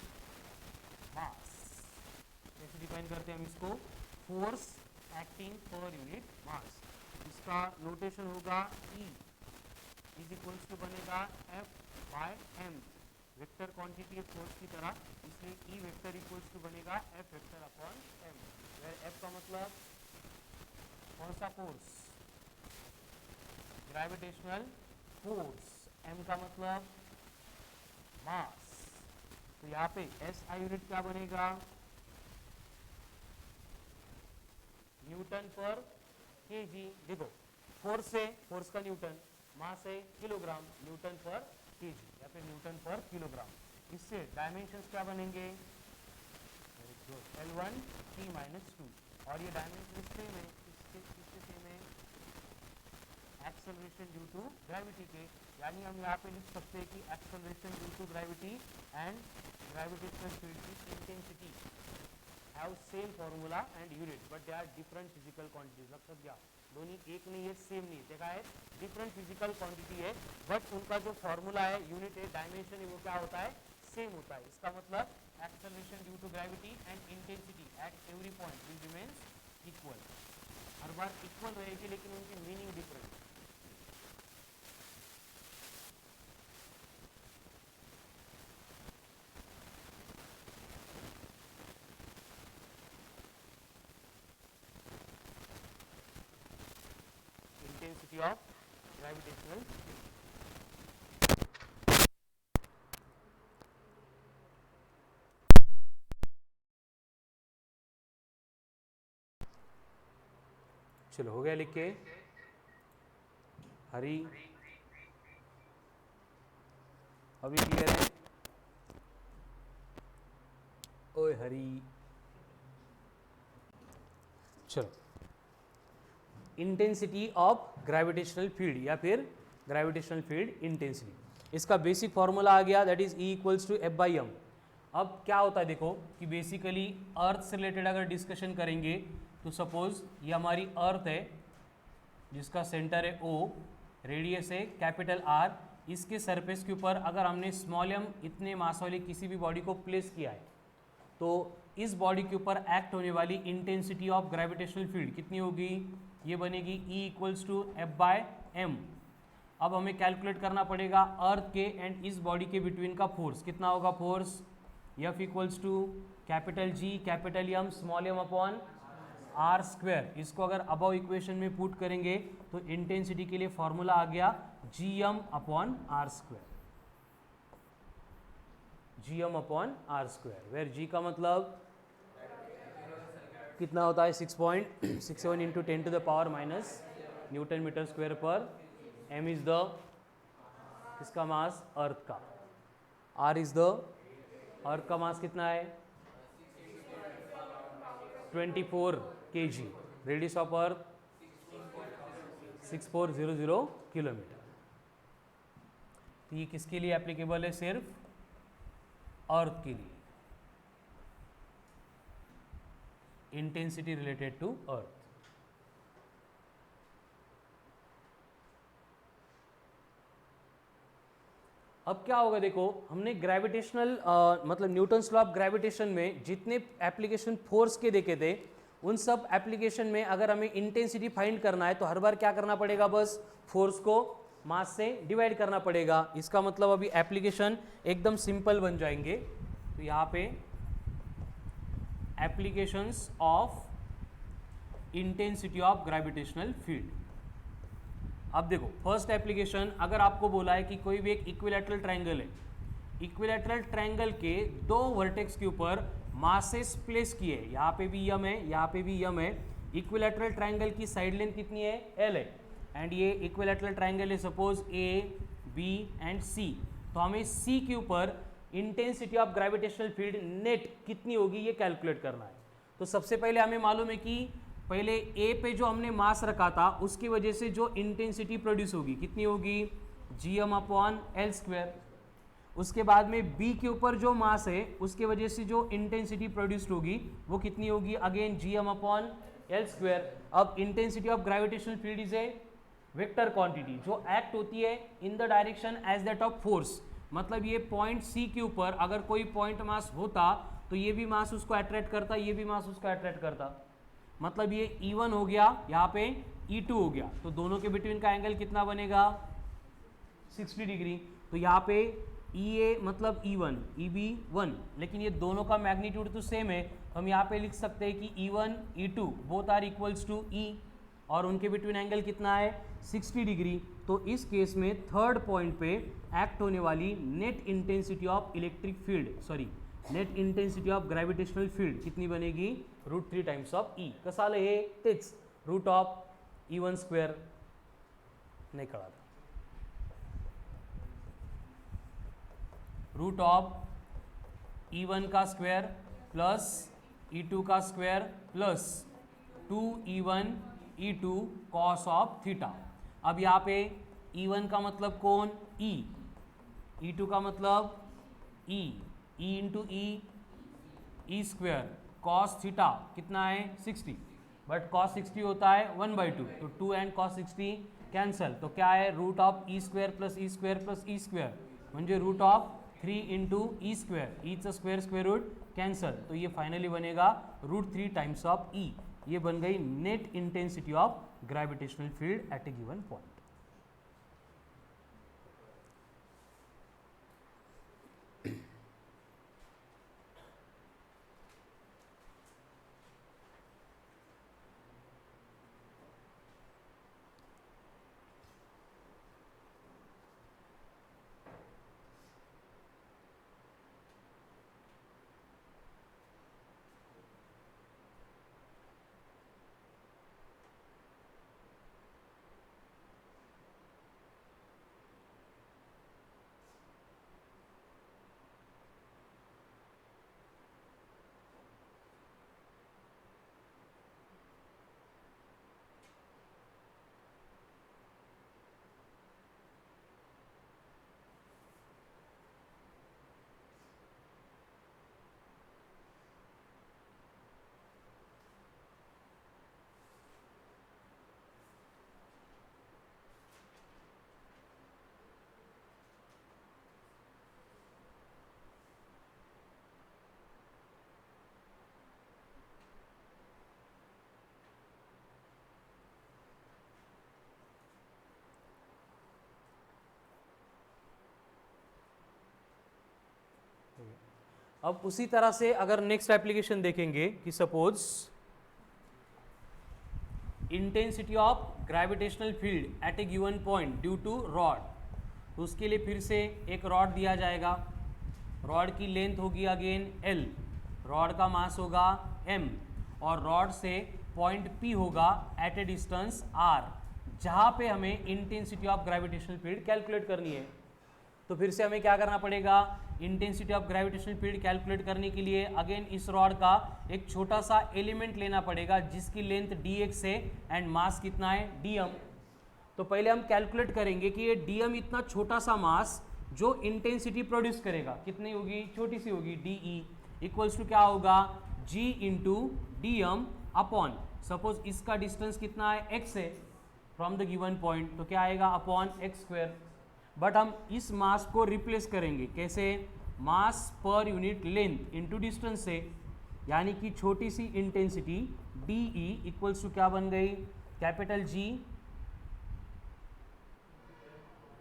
mass। कैसे डिफाइन करते हैं हम इसको? force acting per unit mass। इसका नोटेशन होगा E इज इक्वल्स टू बनेगा F by m, vector quantity है फोर्स की तरह, इसलिए E वेक्टर इक्वल्स टू बनेगा F vector upon m, where F का मतलब कौन सा फोर्स? Gravitational force. m का मतलब मास। तो यहाँ पे SI यूनिट क्या बनेगा? न्यूटन पर केजी। देखो फोर्स है, फोर्स का न्यूटन, मास है किलोग्राम, न्यूटन पर केजी या फिर न्यूटन पर किलोग्राम। इससे डायमेंशंस क्या बनेंगे? L1 T - 2, और ये डायमेंशन सेम है, किससे सेम है? एक्सेलरेशन ड्यू टू ग्रेविटी के, यानी हम यहाँ पे लिख सकते हैं कि acceleration due to gravity and gravitational field की intensity have same formula and unit but they are different physical quantities. मतलब क्या दोनों एक नहीं है, सेम नहीं, देखा है डिफरेंट फिजिकल क्वांटिटी है बट उनका जो फॉर्मूला है, यूनिट है, डायमेंशन है, वो क्या होता है? सेम होता है। इसका मतलब acceleration due to gravity and intensity at every point will remains equal. हर बार इक्वल रहेगी लेकिन उनकी meaning different. Intensity of gravitational field। चलो हो गया लिख के? हरी अभी क्लियर है? ओए हरी, चलो इंटेंसिटी ऑफ ग्रेविटेशनल फील्ड या फिर ग्रेविटेशनल फील्ड इंटेंसिटी, इसका बेसिक फॉर्मूला आ गया, that is E equals to F/m। अब क्या होता है देखो कि बेसिकली अर्थ से रिलेटेड अगर डिस्कशन करेंगे तो सपोज ये हमारी अर्थ है जिसका सेंटर है O, रेडियस है कैपिटल R, इसके सरफेस के ऊपर अगर हमने स्मॉल m इतने मास वाली किसी भी बॉडी को प्लेस किया है तो इस बॉडी के ऊपर एक्ट होने वाली इंटेंसिटी ऑफ ग्रेविटेशनल फील्ड कितनी होगी? ये बनेगी E इक्वल्स टू F/m। अब हमें कैलकुलेट करना पड़ेगा अर्थ के एंड इस बॉडी के बिटवीन का फोर्स कितना होगा? Force F equals to capital G capital M small m upon R square. इसको अगर अबव इक्वेशन में पुट करेंगे तो इंटेंसिटी के लिए फॉर्मूला आ गया Gm upon R square, Gm upon R square, where G का मतलब कितना होता है? 6.67 into 10 to the power minus newton metre square पर। M इज द किसका मास? अर्थ का। R इज द अर्थ का मास कितना है? 24 kg, radius of earth 6400 kilometre. तो ये किसके लिए एप्लीकेबल है? सिर्फ अर्थ के लिए, इंटेंसिटी रिलेटेड टू अर्थ। अब क्या होगा देखो, हमने ग्रेविटेशनल मतलब न्यूटन्स लॉ ऑफ ग्रेविटेशन में जितने एप्लीकेशन फोर्स के देखे थे उन सब एप्लीकेशन में अगर हमें इंटेंसिटी फाइंड करना है तो हर बार क्या करना पड़ेगा? बस फोर्स को मास से डिवाइड करना पड़ेगा। इसका मतलब अभी एप्लीकेशन एकदम सिंपल बन जाएंगे। तो यहाँ पे applications of intensity of gravitational field. अब देखो फर्स्ट एप्लीकेशन, अगर आपको बोला है कि कोई भी एक इक्विलैटरल ट्रायंगल है, इक्विलैटरल ट्रायंगल के दो वर्टेक्स के ऊपर मासेस प्लेस किए, यहाँ पे भी यम है, यहाँ पे भी यम है, इक्विलैटरल ट्रायंगल की साइड लेंथ कितनी है, एल है, एंड ये इक्विलैटरल ट्रायंगल है सपोज ए बी एंड सी, तो हमें सी के ऊपर intensity of gravitational field net कितनी होगी ये कैलकुलेट करना है। तो सबसे पहले हमें मालूम है कि पहले ए पे जो हमने मास रखा था उसकी वजह से जो इंटेंसिटी प्रोड्यूस होगी कितनी होगी, G M upon L square. उसके बाद में बी के ऊपर जो मास है उसके वजह से जो इंटेंसिटी प्रोड्यूस्ड होगी वो कितनी होगी, again G M upon L square. अब intensity of gravitational field is a vector quantity जो एक्ट होती है in the direction as that of force. मतलब ये पॉइंट सी के ऊपर अगर कोई पॉइंट मास होता तो ये भी मास उसको अट्रैक्ट करता, ये भी मास उसको अट्रैक्ट करता। मतलब ये E1 हो गया, यहाँ पे E2 हो गया, तो दोनों के बिटवीन का एंगल कितना बनेगा, 60 डिग्री। तो यहाँ पे EA मतलब E1, EB 1, लेकिन ये दोनों का मैग्नीट्यूड तो सेम है, तो हम यहाँ पे लिख सकते हैं कि E1 E2 both are equals to E, और उनके बिटवीन एंगल कितना है, 60 डिग्री। तो इस केस में थर्ड पॉइंट पे एक्ट होने वाली net intensity of electric field, sorry net intensity of gravitational field कितनी बनेगी, √3 टाइम्स ऑफ E। कसा आलं हे तेच रूट ऑफ E1 स्क्वेअर, नाही कळालं, रूट ऑफ E1 का स्क्वायर प्लस E2 का square plus 2E1 E2 cos of theta. अब यहाँ पे E1 का मतलब कौन, E, E2 का मतलब E, E into E square, cos theta कितना है 60, बट कॉस 60 होता है 1/2, तो 2 एंड कॉस 60 कैंसल, तो क्या है root of E square plus E square plus E square म्हणजे root of 3 into E square, ईचं स्क्वायर स्क्वायर रूट कैंसल, तो ये फाइनली बनेगा √3 टाइम्स ऑफ E। ये बन गई net intensity of gravitational field at a given point. अब उसी तरह से अगर नेक्स्ट एप्लीकेशन देखेंगे कि suppose intensity of gravitational field at a given point due to rod, तो उसके लिए फिर से एक रॉड दिया जाएगा, रॉड की लेंथ होगी अगेन L, रॉड का मास होगा M, और रॉड से पॉइंट P होगा एट ए डिस्टेंस R, जहाँ पे हमें intensity of gravitational field calculate करनी है। तो फिर से हमें क्या करना पड़ेगा, intensity of gravitational field calculate करने के लिए अगेन इस रॉड का एक छोटा सा एलिमेंट लेना पड़ेगा जिसकी लेंथ dx है एंड मास कितना है dm। तो पहले हम कैलकुलेट करेंगे कि ये dm इतना छोटा सा मास जो इंटेंसिटी प्रोड्यूस करेगा कितनी होगी, छोटी सी होगी, de इक्वल्स टू क्या होगा, g into dm upon, suppose इसका डिस्टेंस कितना है x है फ्रॉम द गिवन पॉइंट, तो क्या आएगा अपॉन x स्क्वायर। बट हम इस मास को रिप्लेस करेंगे कैसे, मास per unit length into distance से, यानी कि छोटी सी इंटेंसिटी DE इक्वल्स टू क्या बन गई, capital G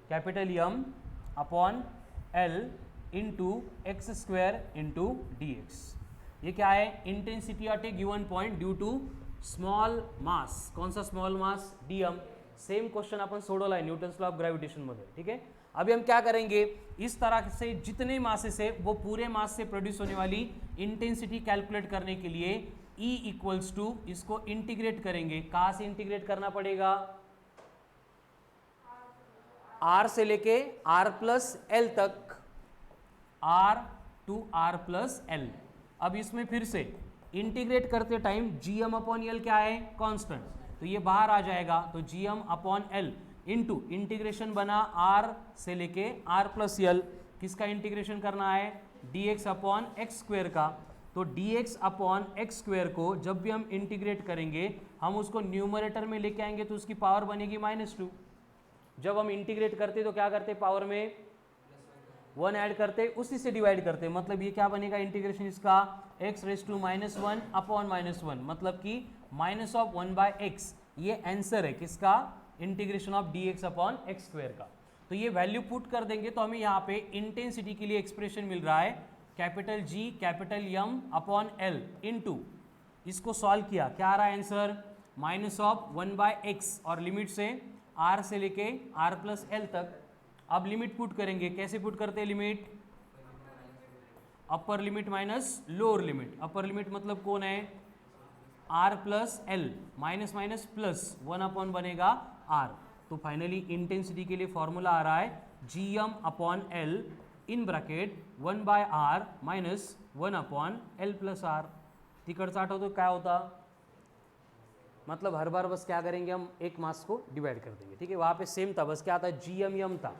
capital M upon L into X square into dx। ये क्या है, intensity at a given point due to small mass, कौन सा small mass, DM. Same question अपन सोडवला आहे न्यूटन्स लॉ ऑफ ग्रेविटेशन मध्ये. ठीक है, अभी हम क्या करेंगे, इस तरह से जितने मासेस है वो पूरे मास से प्रोड्यूस होने वाली इंटेंसिटी कैलकुलेट करने के लिए E इक्वल्स टू, इसको इंटीग्रेट करेंगे. कहाँ से इंटीग्रेट करना पड़ेगा, R से लेके R प्लस एल तक, R to R plus L. अब इसमें फिर से इंटीग्रेट करते टाइम gm अपॉन एल क्या है, कांस्टेंट, तो ये बाहर आ जाएगा. तो gm upon L into integration बना R से लेके R प्लस एल, किसका इंटीग्रेशन करना है, dx अपॉन एक्स स्क्वेयर का. तो dx अपॉन एक्स स्क्वेयर को जब भी हम इंटीग्रेट करेंगे हम उसको न्यूमरेटर में लेके आएंगे तो उसकी पावर बनेगी -2. जब हम इंटीग्रेट करते तो क्या करते, पावर में 1 ऐड करते, उसी से डिवाइड करते. मतलब ये क्या बनेगा, इंटीग्रेशन इसका x रेज टू -1 अपॉन -1, मतलब कि माइनस ऑफ 1/x. ये आंसर है किसका, integration of dx upon x square का. तो ये वैल्यू पुट कर देंगे तो हमें यहाँ पे इंटेंसिटी के लिए एक्सप्रेशन मिल रहा है capital G capital M upon L into, इसको सॉल्व किया क्या आ रहा है आंसर, माइनस ऑफ 1/x और लिमिट से R से लेके R प्लस एल तक. अब लिमिट पुट करेंगे, कैसे पुट करते हैं limit, upper limit minus lower limit. Upper limit मतलब कौन है, R plus L, minus minus plus 1 upon बनेगा R. तो फाइनली इंटेंसिटी के लिए फॉर्मूला आ रहा है gm upon L in bracket 1/r minus 1 upon L plus R. तिकडचा आठवतो काय होता, मतलब हर बार बस क्या करेंगे हम एक मास को डिवाइड कर देंगे. ठीक है, वहाँ पे सेम था, बस क्या था gm m था,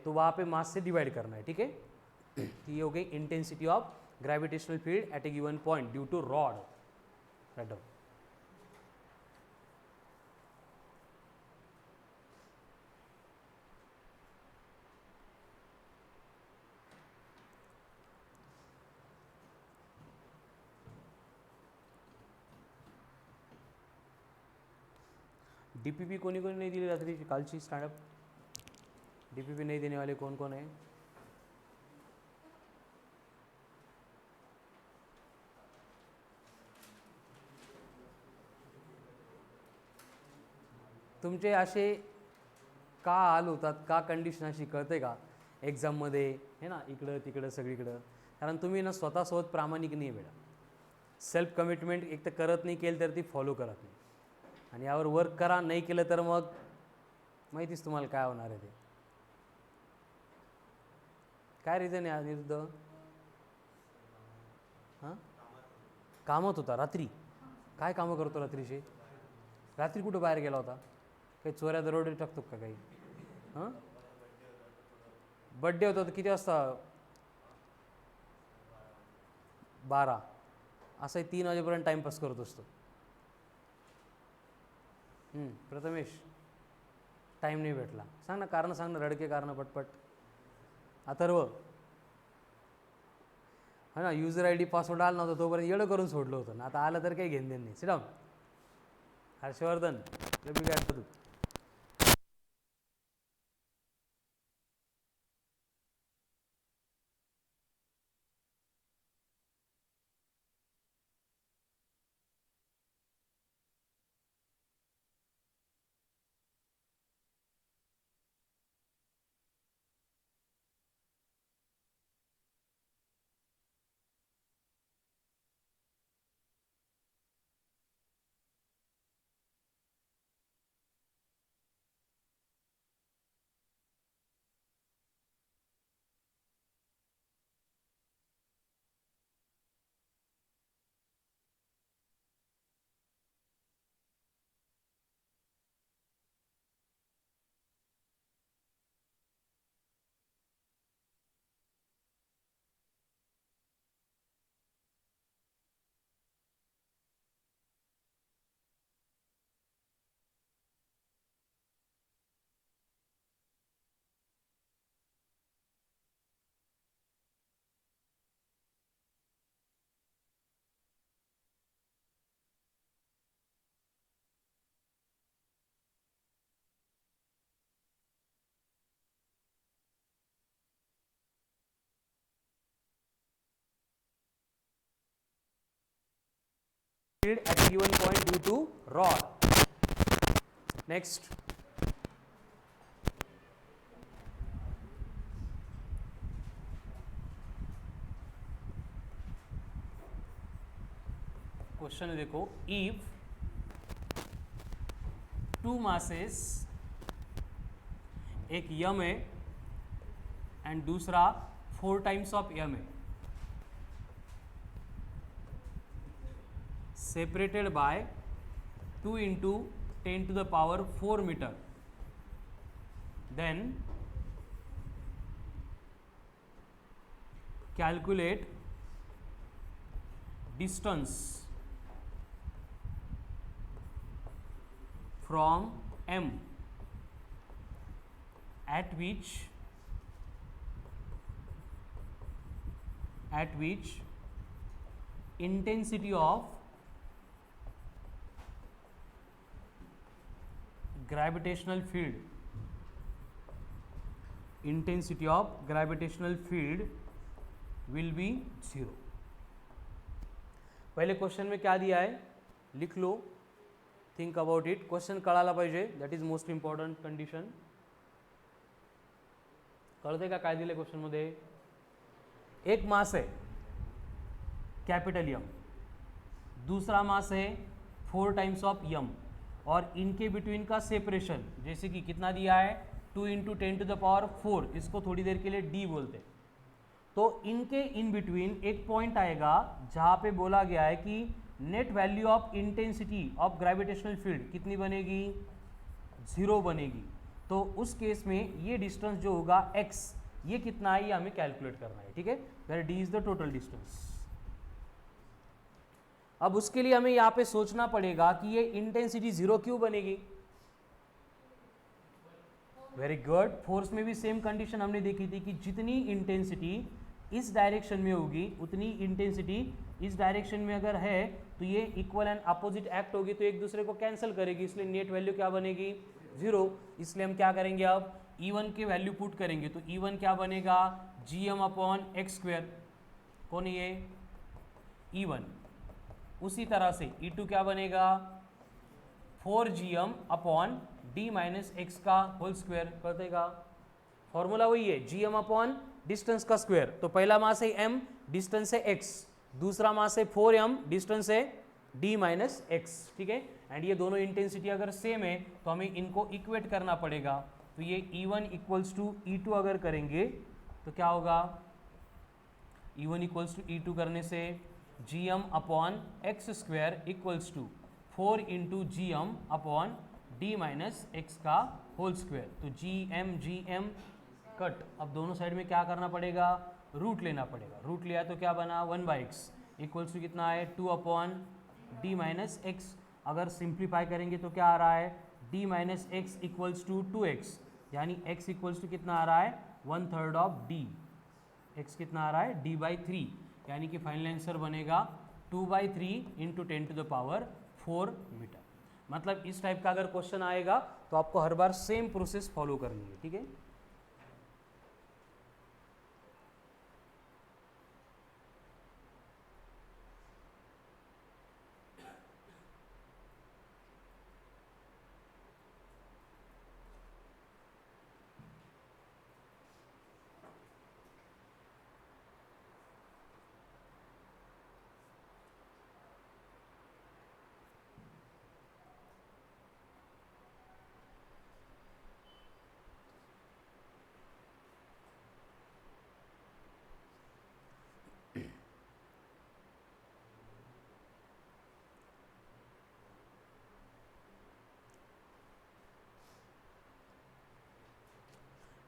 तो वहाँ पे मास से डिवाइड करना है. ठीक है, तो ये हो गई intensity of gravitational field at a given point due to rod. Right, DPP कोणी कोणी नहीं दिली रात्रि कालची स्टँडअप, डीपीपी नहीं देने वाले कौन कौन है, तुमचे असे का हाल होतात, का कंडिशन अशी कळते का एक्झाममध्ये, है ना, इकडं तिकडं सगळीकडं, कारण तुम्ही ना स्वतःसोबत प्रामाणिक नाही बेटा. सेल्फ कमिटमेंट एक तर करत नाही, केलं तर ती फॉलो करत नाही, आणि यावर वर्क करा, नाही केलं तर मग माहितीच तुम्हाला काय होणार आहे ते. काय रिझन आहे अनिरुद्ध, हां कामत होता रात्री, काय कामं करतो रात्रीचे, रात्री कुठं बाहेर गेला होता, काही चोऱ्या दरोडे टाकतो का काही, हां बड्डे होता तर किती वाजता, 12, असंही 3 वाजेपर्यंत टाईमपास करत असतो. प्रथमेश टाईम नाही भेटला, सांग ना कारण, सांग ना रडके कारण पटपट. अथर्व, हा ना, युजर ID पासवर्ड आला नव्हता तोपर्यंत येडं करून सोडलं होतं ना, आता आलं तर काही घेणं देणं नाही. सिडाऊन हर्षवर्धन, काय तू field at a given point due to rod. Next. Question देखो, इफ टू मासेस, एक यम है एंड दूसरा 4 टाइम्स ऑफ यम है, separated by 2 into 10 to the power 4 meter, then calculate distance from M at which intensity of gravitational field will be 0. पहले question में क्या दिया है लिख लो, थिंक अबाउट इट. क्वेश्चन कळाला पाहिजे, that is most important condition. कळते का काय दिले क्वेश्चन मध्ये? एक मास है कैपिटल यम, दूसरा मास है 4 टाइम्स ऑफ यम, और इनके बिटवीन का सेपरेशन जैसे कि कितना दिया है 2 into 10 to the power 4, इसको थोड़ी देर के लिए डी बोलते हैं. तो इनके इन बिटवीन एक पॉइंट आएगा जहां पे बोला गया है कि net value of intensity of gravitational field कितनी बनेगी? 0 बनेगी. तो उस केस में ये डिस्टेंस जो होगा x, ये कितना है ये हमें कैलकुलेट करना है. ठीक है, where D is the total distance. अब उसके लिए हमें यहाँ पे सोचना पड़ेगा कि ये इंटेंसिटी 0 क्यों बनेगी. Very good. फोर्स में भी सेम कंडीशन हमने देखी थी कि जितनी इंटेंसिटी इस डायरेक्शन में होगी उतनी इंटेंसिटी इस डायरेक्शन में अगर है तो ये इक्वल एंड अपोजिट एक्ट होगी, तो एक दूसरे को कैंसिल करेगी, इसलिए नेट वैल्यू क्या बनेगी? 0. इसलिए हम क्या करेंगे, अब E1 के वैल्यू पुट करेंगे, तो E1 क्या बनेगा? gm/x². कौन है ये? E1. उसी तरह से E2 क्या बनेगा? 4gm/d-x का होल स्क्वायर. कर देगा, फॉर्मूला वही है, gm/ डिस्टेंस का स्क्वायर. तो पहला मास है m, डिस्टेंस है x, दूसरा मास है 4m, डिस्टेंस है d-x. ठीक है, एंड ये दोनों इंटेंसिटी अगर सेम है तो हमें इनको इक्वेट करना पड़ेगा. तो ये E1 इक्वल्स टू E2 अगर करेंगे तो क्या होगा? E1 इक्वल्स टू E2 करने से gm/x² equals to 4 into gm/d-x का होल स्क्वायर. तो gm कट. अब दोनों साइड में क्या करना पड़ेगा? रूट लेना पड़ेगा. रूट लिया तो क्या बना? 1/x इक्वल्स टू कितना है? 2/d-x. अगर सिंप्लीफाई करेंगे तो क्या आ रहा है? d-x इक्वल्स टू 2x, यानी x इक्वल्स टू कितना आ रहा है? 1/3 ऑफ d. x कितना आ रहा है? d/3, यानी कि फाइनल आंसर बनेगा 2/3 इंटू 10 to the power 4 मीटर. मतलब इस टाइप का अगर क्वेश्चन आएगा तो आपको हर बार सेम प्रोसेस फॉलो करनी है. ठीक है,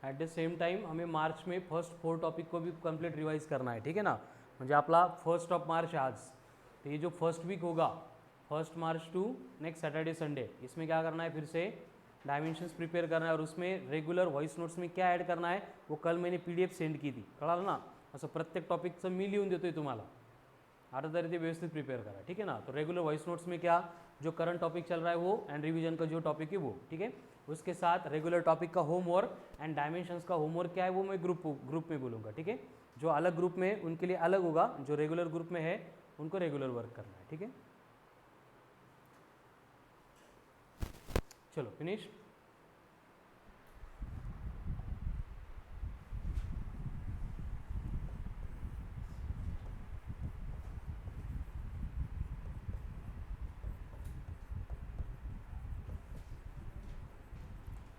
ॲट द सेम टाइम हमें मार्च में फर्स्ट 4 टॉपिक को भी कंप्लीट रिवाइज करना है. ठीक है ना, म्हणजे आपला 1 मार्च है आज. तो ये जो फर्स्ट वीक होगा 1 March two next Saturday Sunday, इसमें क्या करना है? फिर से डायमेंशंस प्रिपेयर करना है, और उसमें रेगुलर व्हॉइस नोट्स में क्या ॲड करना है वो कल मैंने PDF सेंड की थी. कळालं ना? असं प्रत्येक टॉपिकचं मी लिहून देतोय तुम्हाला. आता तरी ते व्यवस्थित प्रिपेयर करा. ठीक है ना. तो रेगुलर वॉइस नोट्स में क्या जो करंट टॉपिक चल रहा है वो, एंड रिवीजन का जो टॉपिक है वो. ठीक है, उसके साथ रेगुलर टॉपिक का होमवर्क एंड डायमेंशंस का होमवर्क क्या है वो मैं ग्रुप में बोलूँगा. ठीक है, जो अलग ग्रुप में उनके लिए अलग होगा, जो रेगुलर ग्रुप में है उनको रेगुलर वर्क करना है. ठीक है. चलो finish.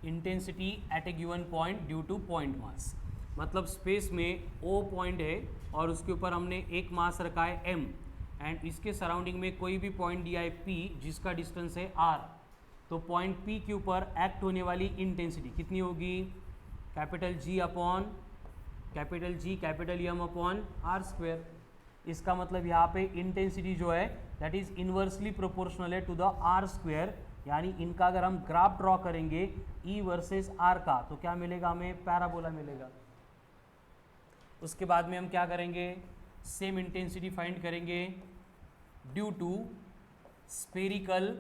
Intensity at a given point due two point mass, मतलब स्पेस में O पॉइंट है और उसके ऊपर हमने एक मास रखा है M एंड इसके सराउंडिंग में कोई भी पॉइंट दिया है P जिसका डिस्टेंस है R। तो पॉइंट P के ऊपर एक्ट होने वाली इंटेंसिटी कितनी होगी? Capital G upon capital G capital M upon R square. इसका मतलब यहाँ पे इंटेंसिटी जो है दैट इज इन्वर्सली प्रोपोर्शनल है टू द R स्क्वायर, यानी इनका अगर हम ग्राफ ड्रॉ करेंगे E वर्सेस R का तो क्या मिलेगा? हमें पैराबोला मिलेगा। उसके बाद में हम क्या करेंगे? सेम इंटेंसिटी फाइंड करेंगे ड्यू टू स्फेरिकल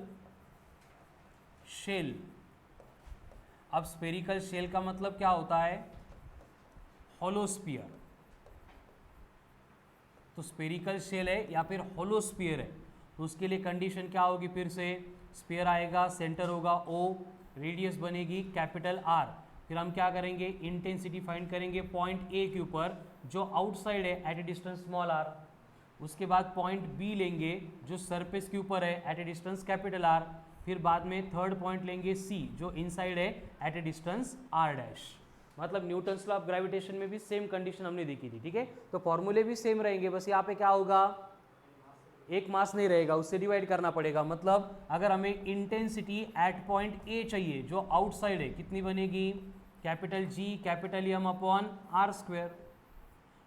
शेल। अब स्फेरिकल शेल का मतलब क्या होता है? होलोस्फीयर। तो स्फेरिकल शेल है या फिर होलोस्फीयर है, तो उसके लिए कंडीशन क्या होगी? फिर से स्फीयर आएगा, सेंटर होगा O, रेडियस बनेगी कैपिटल R। फिर हम क्या करेंगे? इंटेंसिटी फाइंड करेंगे पॉइंट A के ऊपर जो आउटसाइड है at a distance small r। उसके बाद पॉइंट B लेंगे जो सरफेस के ऊपर है at a distance capital R। फिर बाद में थर्ड पॉइंट लेंगे C जो इनसाइड है at a distance R dash. मतलब न्यूटन्स लॉ ऑफ ग्रेविटेशन में भी सेम कंडीशन हमने देखी थी, ठीक है। तो फॉर्मूले भी सेम रहेंगे, बस यहाँ पे क्या होगा? एक मास नहीं रहेगा, उससे डिवाइड करना पड़ेगा। मतलब अगर हमें इंटेंसिटी एट पॉइंट ए चाहिए जो आउटसाइड है, कितनी बनेगी? Capital G capital M upon R square.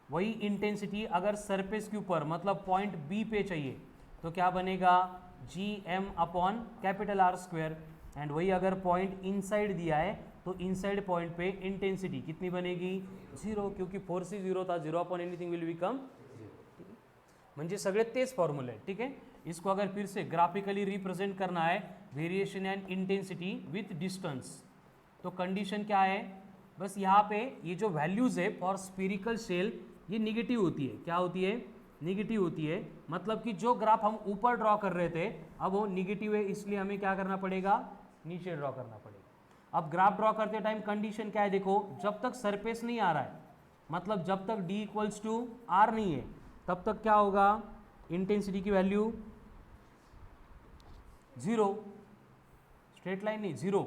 वही इंटेंसिटी अगर सरफेस के ऊपर मतलब पॉइंट B पे चाहिए तो क्या बनेगा? GM upon capital R square. And वही अगर पॉइंट इनसाइड दिया है तो इनसाइड पॉइंट पे इंटेंसिटी कितनी बनेगी? 0, क्योंकि फोर्स ही 0 था, 0 अपॉन एनीथिंग विल बिकम 0। म्हणजे सगळे तेच फॉर्मूले, ठीक है। इसको अगर फिर से ग्राफिकली रिप्रेजेंट करना है variation and intensity with distance, तो कंडीशन क्या है? बस यहाँ पे ये जो वैल्यूज है फॉर स्फेरिकल शेल ये निगेटिव होती है। क्या होती है? निगेटिव होती है। मतलब कि जो ग्राफ हम ऊपर ड्रॉ कर रहे थे अब वो निगेटिव है, इसलिए हमें क्या करना पड़ेगा? नीचे ड्रॉ करना पड़ेगा। अब ग्राफ ड्रॉ करते टाइम कंडीशन क्या है? देखो, जब तक सरफेस नहीं आ रहा है, मतलब जब तक D इक्वल्स टू R नहीं है, तब तक क्या होगा? इंटेंसिटी की वैल्यू 0, स्ट्रेट लाइन नहीं, 0।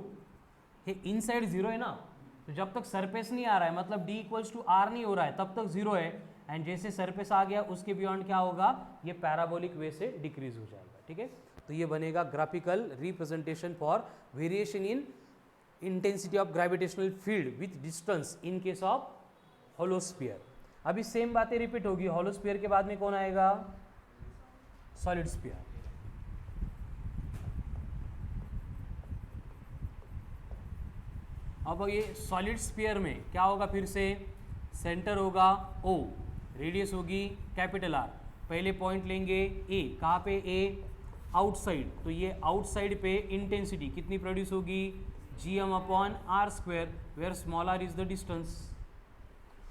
ये इनसाइड 0 है ना, तो जब तक सरफेस नहीं आ रहा है मतलब D इक्वल्स टू R नहीं हो रहा है तब तक 0 है। एंड जैसे सरफेस आ गया उसके बियॉन्ड क्या होगा? ये पैराबोलिक वे से डिक्रीज हो जाएगा, ठीक है। तो ये बनेगा graphical representation for variation in intensity of gravitational field with distance in case of hollow sphere. अभी सेम बातें रिपीट होगी। होलोस्फीयर के बाद में कौन आएगा? Solid sphere. अब ये सॉलिड स्फीयर में क्या होगा? फिर से सेंटर होगा O, रेडियस होगी कैपिटल R। पहले पॉइंट लेंगे A, कहाँ पे? A आउटसाइड, तो ये आउटसाइड पे इंटेंसिटी कितनी प्रोड्यूस होगी? GM upon R square, where small r is the distance.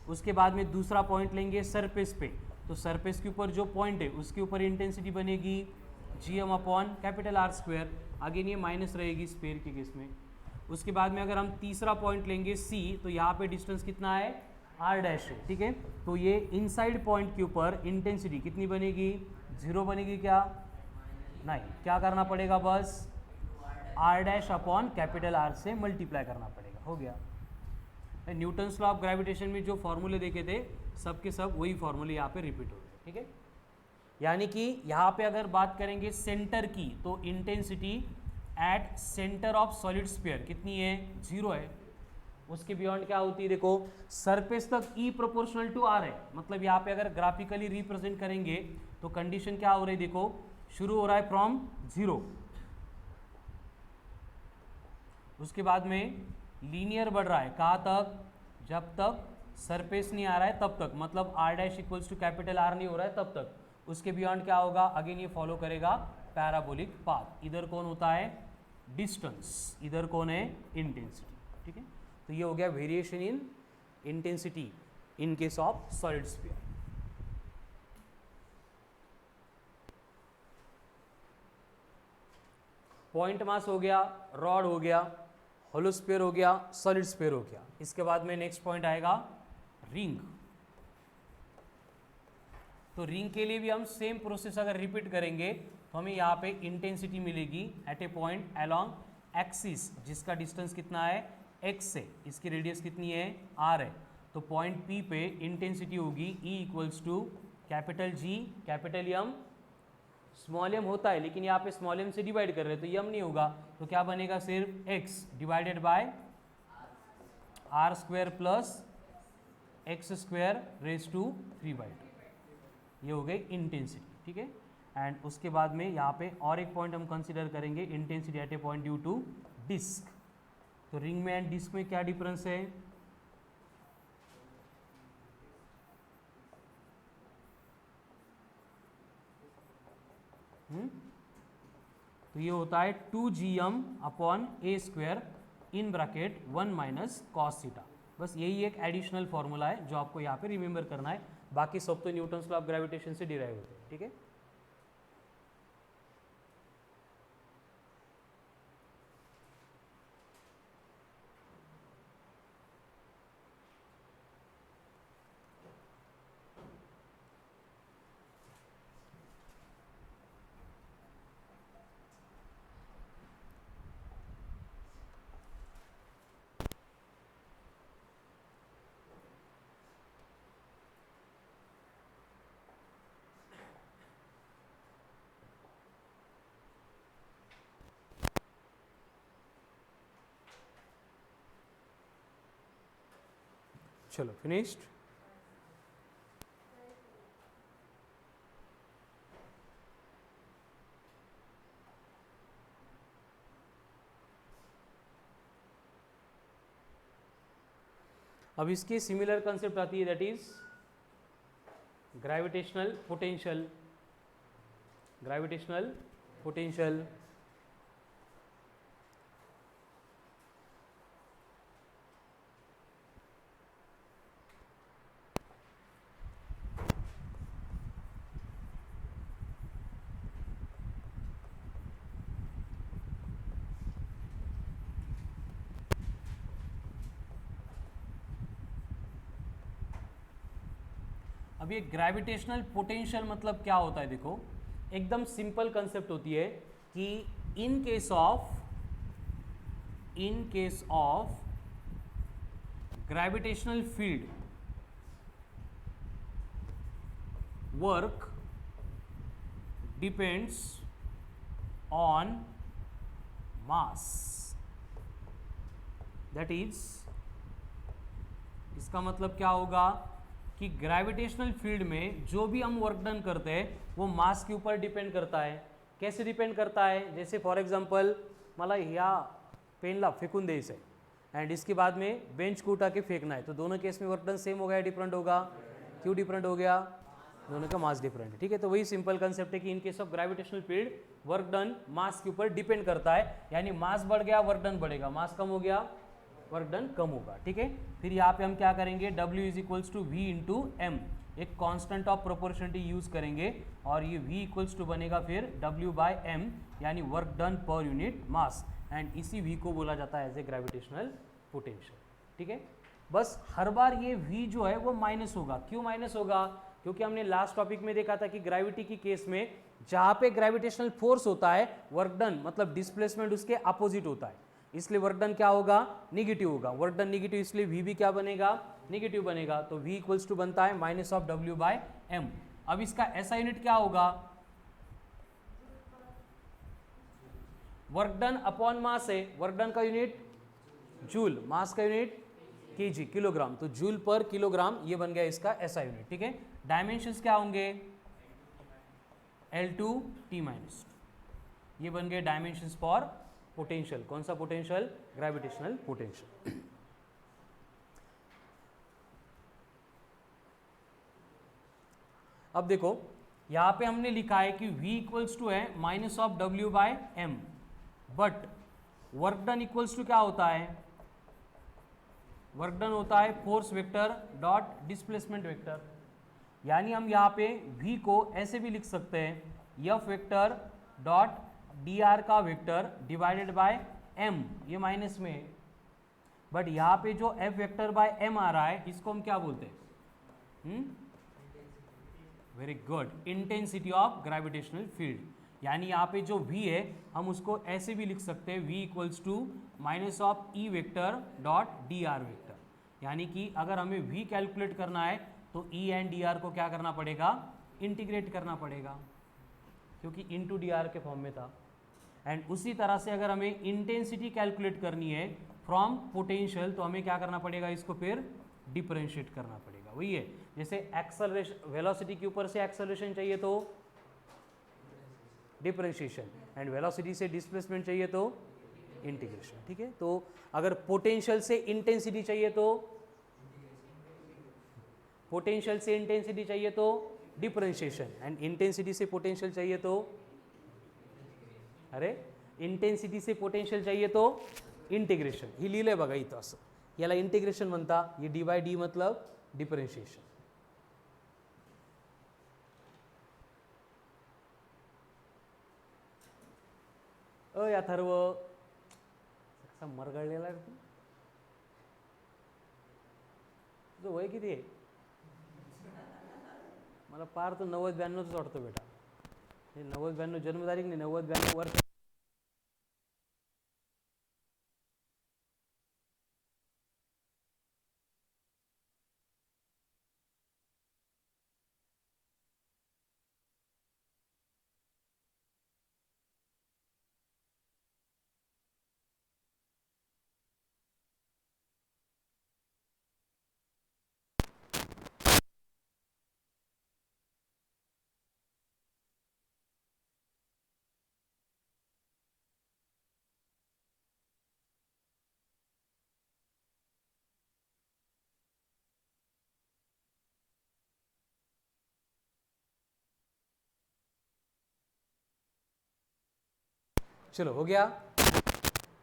उसके बाद में दूसरा पॉइंट लेंगे सरफेस पे, तो सरफेस के ऊपर जो पॉइंट है उसके ऊपर इंटेंसिटी बनेगी GM upon capital R square. Again ये माइनस रहेगी स्फीयर के केस में। उसके बाद में अगर हम तीसरा पॉइंट लेंगे C, तो यहाँ पे डिस्टेंस कितना है? R डैश है, ठीक है। तो ये इनसाइड पॉइंट के ऊपर इंटेंसिटी कितनी बनेगी? 0 बनेगी क्या? नहीं, क्या करना पड़ेगा? बस R dash upon capital R से मल्टीप्लाई करना पड़ेगा, हो गया। न्यूटन्स लॉ ऑफ ग्रेविटेशन में जो फॉर्मूले देखे थे सब के सब वही फॉर्मूले यहाँ पे रिपीट हो गए, ठीक है। यानी कि यहाँ पे अगर बात करेंगे सेंटर की, तो intensity at centre of solid sphere कितनी है? 0 है। उसके बियॉन्ड क्या होती है? देखो, सरफेस तक E प्रोपोर्शनल टू R है। मतलब यहाँ पे अगर ग्राफिकली रिप्रेजेंट करेंगे तो कंडीशन क्या हो रही है? देखो, शुरू हो रहा है फ्रॉम 0, उसके बाद में लीनियर बढ़ रहा है, कहाँ तक? जब तक सरफेस नहीं आ रहा है तब तक, मतलब R dash equals to capital R नहीं हो रहा है तब तक। उसके बियॉन्ड क्या होगा? अगेन ये फॉलो करेगा पैराबोलिक पाथ। इधर कौन होता है? डिस्टेंस, इधर कौन है? इंटेंसिटी, ठीक है। तो ये हो गया variation in intensity in case of solid sphere. Point mass हो गया, रॉड हो गया, होलो स्फीयर हो गया, सॉलिड स्फीयर हो गया। इसके बाद में नेक्स्ट पॉइंट आएगा रिंग। तो रिंग के लिए भी हम सेम प्रोसेस अगर रिपीट करेंगे तो हमें यहाँ पे इंटेंसिटी मिलेगी eight a point along axis, जिसका डिस्टेंस कितना है x से, इसकी रेडियस कितनी है r है। तो पॉइंट P पे इंटेंसिटी होगी E equals to capital G capital M, small m होता है लेकिन यहाँ पे स्मॉल m से डिवाइड कर रहे हैं तो m नहीं होगा, तो क्या बनेगा सिर्फ x divided by r square plus x square raise to 3/2, ये हो गई इंटेंसिटी, ठीक है। एंड उसके बाद में यहाँ पे और एक पॉइंट हम कंसीडर करेंगे, intensity at a point due to disc. तो रिंग में एंड डिस्क में क्या डिफरेंस है? तो ये होता है 2gm upon a square in bracket 1 minus cos theta. बस यही एक एडिशनल फॉर्मूला है जो आपको यहाँ पे रिमेंबर करना है, बाकी सब तो न्यूटन्स लॉ ऑफ ग्रेविटेशन से डिराइव होते हैं, ठीक है। चलो फिनिश्ड। अब इसकी सिमिलर कंसेप्ट आती है, that is gravitational potential. Gravitational potential अब ये ग्रेविटेशनल पोटेंशियल मतलब क्या होता है? देखो एकदम सिंपल कंसेप्ट होती है कि in case of gravitational field work depends on mass, that is, इसका मतलब क्या होगा कि ग्रेविटेशनल फील्ड में जो भी हम वर्क डन करते हैं वो मास के ऊपर डिपेंड करता है। कैसे डिपेंड करता है? जैसे फॉर एग्जांपल मला ह्या पेनला फेकून द्यायचं आहे एंड इसके बाद में बेंच को उठा के फेंकना है, तो दोनों केस में वर्क डन सेम हो गया, डिफरेंट होगा? क्यों डिफरेंट हो गया? दोनों का मास डिफरेंट है, ठीक है। तो वही सिंपल कंसेप्ट है कि in case of gravitational field work done mass के ऊपर डिपेंड करता है, यानी मास बढ़ गया वर्क डन बढ़ेगा, मास कम हो गया वर्क डन कम होगा, ठीक है। फिर यहाँ पे हम क्या करेंगे? W is equals to V into M, एक कांस्टेंट ऑफ प्रोपोर्शनलिटी यूज करेंगे और ये V इक्वल्स टू बनेगा फिर W बाय एम, यानी work done per unit mass, and इसी V को बोला जाता है एज ए ग्रेविटेशनल पोटेंशियल, ठीक है। बस हर बार ये V जो है वो माइनस होगा। क्यों माइनस होगा? क्योंकि हमने लास्ट टॉपिक में देखा था कि ग्रेविटी की केस में जहाँ पे ग्रेविटेशनल फोर्स होता है वर्क डन मतलब डिस्प्लेसमेंट उसके अपोजिट होता है, इसलिए वर्क डन क्या होगा? निगेटिव होगा। वर्क डन निगेटिव, इसलिए V भी क्या बनेगा? निगेटिव बनेगा। तो V इक्वल्स टू बनता है minus of W by M. अब इसका ऐसा यूनिट क्या होगा? वर्क डन अपॉन मास है, वर्क डन का यूनिट जूल, मास का यूनिट केजी, किलोग्राम, तो जूल पर किलोग्राम, ये बन गया इसका ऐसा यूनिट, ठीक है। डायमेंशंस क्या होंगे? L2 T माइनस, ये बन गए डायमेंशंस फॉर पोटेंशियल। कौन सा पोटेंशियल? Gravitational potential. अब देखो यहां पे हमने लिखा है कि V इक्वल्स टू है minus of W by M, but work done equals to क्या होता है? वर्क डन होता है force vector dot displacement vector, यानी हम यहाँ पे V को ऐसे भी लिख सकते हैं F vector dot D are का वेक्टर डिवाइडेड बाय m, ये माइनस में है, बट यहाँ पे जो f वेक्टर बाय m आ रहा है इसको हम क्या बोलते हैं? Very good, intensity of gravitational field. यानी यहाँ पे जो v है हम उसको ऐसे भी लिख सकते हैं, v equals to minus of E vector dot D R vector. यानी कि अगर हमें v कैलकुलेट करना है तो e एंड डी आर को क्या करना पड़ेगा? इंटीग्रेट करना पड़ेगा, क्योंकि इनटू डी आर के फॉर्म में था। एंड उसी तरह से अगर हमें इंटेंसिटी कैलकुलेट करनी है फ्रॉम पोटेंशियल तो हमें क्या करना पड़ेगा? इसको फिर डिफरेंशिएट करना पड़ेगा। वही है, जैसे एक्सेलरेशन, वेलोसिटी के ऊपर से एक्सेलरेशन चाहिए तो डिफरेंशिएशन, एंड वेलोसिटी से डिस्प्लेसमेंट चाहिए तो इंटीग्रेशन। ठीक है, तो अगर पोटेंशियल से इंटेंसिटी चाहिए तो पोटेंशियल से इंटेंसिटी चाहिए तो डिफरेंशिएशन, एंड इंटेंसिटी से पोटेंशियल चाहिए तो इंटेंसिटी से पोटेंशियल चाहिए तो इंटिग्रेशन। ही लिहिलंय बघा इथं असं, याला इंटिग्रेशन म्हणता, ये डी बाय डी मतलब डिफरेंशिएशन। अथर्व कसा मरगळलेला आहे तू? तुझं वय किती आहे? मला पार तो 90-92च वाटतो बेटा। 90-92 जन्मतारीख नाही, 90-92 वर्ष। चलो हो गया।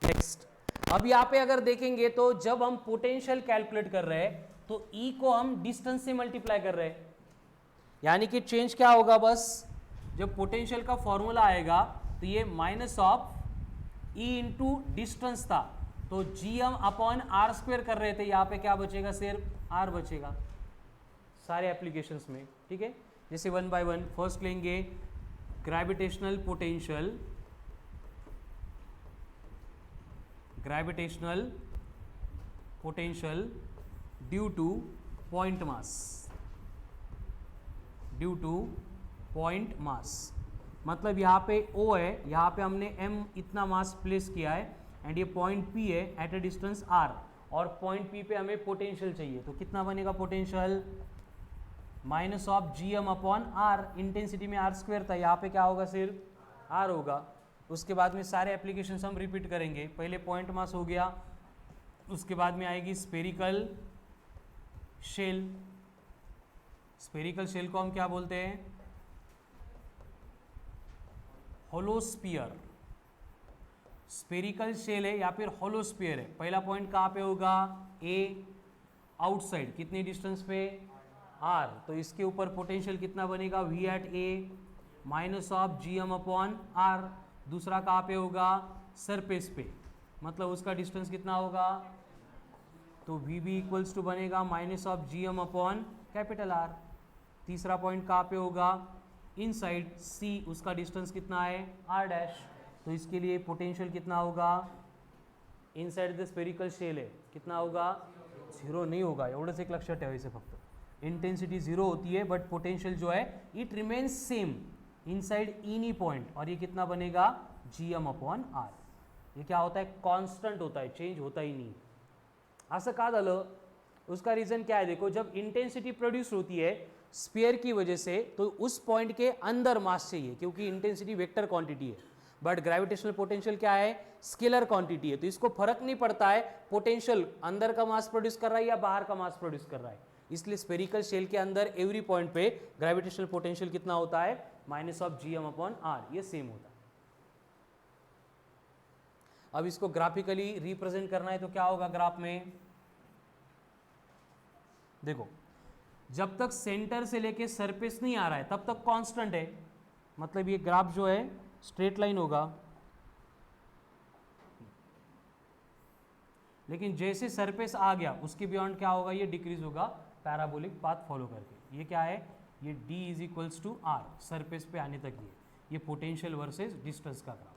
नेक्स्ट, अब यहाँ पे अगर देखेंगे तो जब हम पोटेंशियल कैलकुलेट कर रहे हैं तो E को हम डिस्टेंस से मल्टीप्लाई कर रहे हैं, यानी कि चेंज क्या होगा? बस जब पोटेंशियल का फॉर्मूला आएगा तो ये minus of E into distance था, तो gm अपॉन आर स्क्वेयर कर रहे थे, यहाँ पे क्या बचेगा? सिर्फ r बचेगा सारे एप्लीकेशंस में। ठीक है, जैसे वन बाय वन फर्स्ट लेंगे, gravitational potential, gravitational potential due two point mass, due two point mass मतलब यहाँ पे O है, यहाँ पे हमने m इतना मास प्लेस किया है, एंड ये पॉइंट P है एट अ डिस्टेंस r, और पॉइंट P पे हमें पोटेंशियल चाहिए, तो कितना बनेगा potential? Minus of gm upon r, intensity में r स्क्वायर था, यहाँ पे क्या होगा? सिर्फ r होगा। उसके बाद में सारे एप्लीकेशंस हम रिपीट करेंगे। पहले पॉइंट मास हो गया, उसके बाद में आएगी स्फेरिकल शेल। स्फेरिकल शेल को हम क्या बोलते हैं? होलोस्फीयर। स्फेरिकल शेल है या फिर होलोस्फीयर है। पहला पॉइंट कहाँ पे होगा? A, आउटसाइड, कितनी डिस्टेंस पे? R, तो इसके ऊपर पोटेंशियल कितना बनेगा? V at A minus of gm upon R। दूसरा कहाँ पे होगा? सरफेस पे, मतलब उसका डिस्टेंस कितना होगा? तो VB इक्वल्स टू बनेगा minus of gm upon capital R। तीसरा पॉइंट कहाँ पे होगा? इनसाइड C, उसका डिस्टेंस कितना है? R डैश, तो इसके लिए पोटेंशियल कितना होगा? इनसाइड द स्फेरिकल शेल है, कितना होगा? 0 नहीं होगा, एवढंच एक लक्षात ठेवायचं फक्त। इंटेंसिटी 0 होती है बट पोटेंशियल जो है it remains same inside any point, और ये कितना बनेगा? gm upon r। ये क्या होता है? कांस्टेंट होता है, चेंज होता ही नहीं। असं का झालं? उसका रीजन क्या है? देखो, जब इंटेंसिटी प्रोड्यूस होती है स्फीयर की वजह से तो उस पॉइंट के अंदर मास चाहिए, क्योंकि इंटेंसिटी वेक्टर क्वांटिटी है, बट ग्रेविटेशनल पोटेंशियल क्या है? स्केलर क्वांटिटी है, तो इसको फर्क नहीं पड़ता है पोटेंशियल अंदर का मास प्रोड्यूस कर रहा है या बाहर का मास प्रोड्यूस कर रहा है। इसलिए स्फेरिकल शेल के अंदर एवरी पॉइंट पे ग्रेविटेशनल पोटेंशियल कितना होता है? Minus of gm upon r, ये सेम होता है। अब इसको ग्राफिकली रिप्रेजेंट करना है तो क्या होगा ग्राफ में? देखो, जब तक सेंटर से लेके सरफेस नहीं आ रहा है तब तक कांस्टेंट है, मतलब ये ग्राफ जो है स्ट्रेट लाइन होगा, लेकिन जैसे सरफेस आ गया उसके बियॉन्ड क्या होगा, ये डिक्रीज होगा पैराबोलिक पाथ फॉलो करके। ये क्या है, ये d is equals to R, surface पे आने तक ये पोटेंशियल वर्सेस डिस्टेंस का ग्राफ।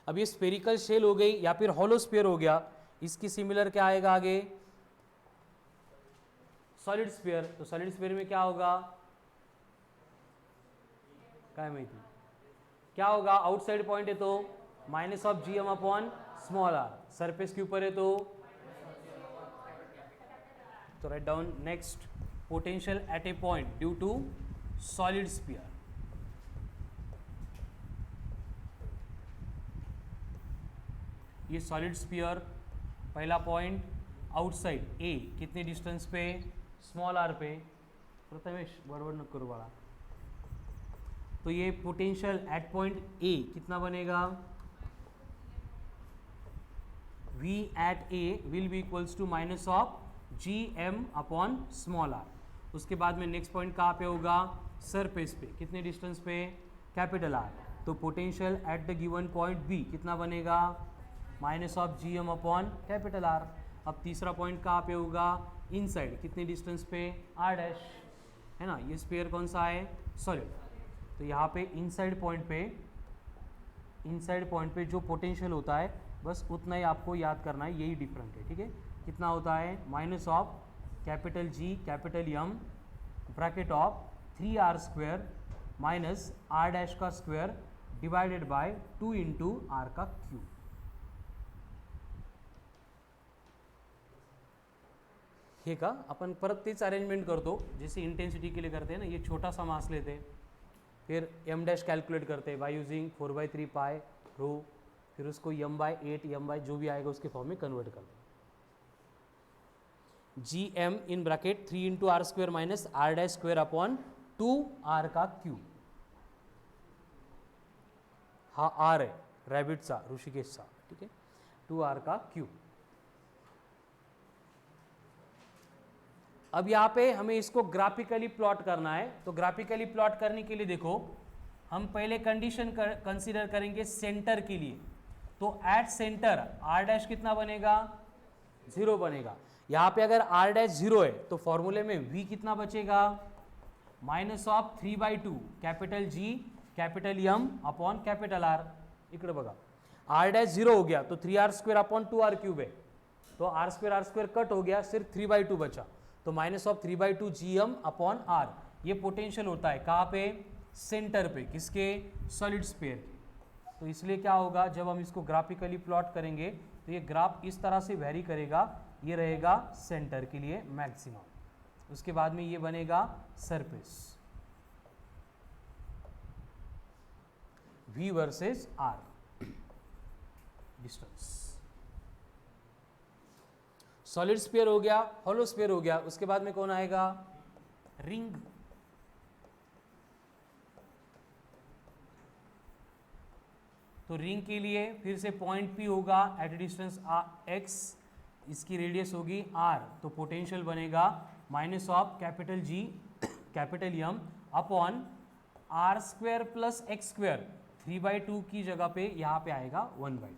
अब ये स्फेरिकल शेल हो गई या फिर हॉलो स्फीयर हो गया, इसकी सिमिलर क्या आएगा आगे, सॉलिड स्फीयर। तो सॉलिड स्फीयर में क्या होगा, क्या माहिती क्या होगा, आउटसाइड पॉइंट है तो minus of G M upon small R, surface के ऊपर है तो right down next, potential at a point due to solid sphere. ये सॉलिड स्फीयर पहला पॉइंट आउटसाइड ए, कितने डिस्टेंस पे, स्मॉल आर पे, प्रथमेश बड़बड़ न करो बड़ा। तो ये पोटेंशियल एट पॉइंट ए कितना बनेगा, V at A will be equals to minus of G M upon small R. उसके बाद में नेक्स्ट पॉइंट कहाँ पे होगा, सरफेस पे, कितने डिस्टेंस पे, कैपिटल आर। तो potential at the given point B कितना बनेगा, minus of G M upon capital R. अब तीसरा पॉइंट कहाँ पे होगा, इनसाइड, कितने डिस्टेंस पे, आर डैश, है ना। ये स्फीयर कौन सा है, सॉलिड। तो यहाँ पे इनसाइड पॉइंट पे जो पोटेंशियल होता है बस उतना ही आपको याद करना है, यही डिफरेंट है, ठीक है। कितना होता है, minus of capital G capital M bracket of 3r square minus R dash का square divided by 2 into R का क्यूब। हे का आपण परत तेच अरेंजमेंट करतो जैसे इंटेंसिटी के लिए करते हैं ना, ये छोटा सा मास लेते हैं, फिर एम डैश कैलकुलेट करते हैं बाय यूजिंग 4/3 पाई रो, फिर उसको m/8 m/ जो भी आएगा उसके फॉर्म में कन्वर्ट कर दो। G M in bracket 3 into R square minus R dash square upon 2r का क्यूब। हा आर है रैबिटचा, ऋषिकेशचा, ठीक है, 2r का क्यूब। अब यहाँ पे हमें इसको ग्राफिकली प्लॉट करना है। तो ग्राफिकली प्लॉट करने के लिए देखो, हम पहले कंडीशन कंसीडर करेंगे सेंटर के लिए। तो एट सेंटर आर डैश कितना बनेगा, 0 बनेगा। यहाँ पे अगर आर डैश 0 है तो फॉर्मूले में v कितना बचेगा, minus of 3/2 capital G capital M upon capital R. इकडे बघा, आर डैश 0 हो गया तो 3r square upon 2r cube है, तो आर स्क्वायर कट हो गया, सिर्फ 3/2 बचा, तो minus of 3/2 G M upon R. ये पोटेंशियल होता है कहाँ पे, सेंटर पे, किसके, सॉलिड स्फीयर के। तो इसलिए क्या होगा, जब हम इसको ग्राफिकली प्लॉट करेंगे तो ये ग्राफ इस तरह से वेरी करेगा, ये रहेगा सेंटर के लिए मैक्सिमम। उसके बाद में ये बनेगा surface, v versus r distance. Solid sphere हो गया, हॉलो स्फीयर हो गया, उसके बाद में कौन आएगा, रिंग। तो रिंग के लिए फिर से पॉइंट P होगा एट डिस्टेंस x, इसकी रेडियस होगी r, तो पोटेंशियल बनेगा minus of capital G capital M upon R square plus x square, 3/2 की जगह पे यहाँ पे आएगा 1/2।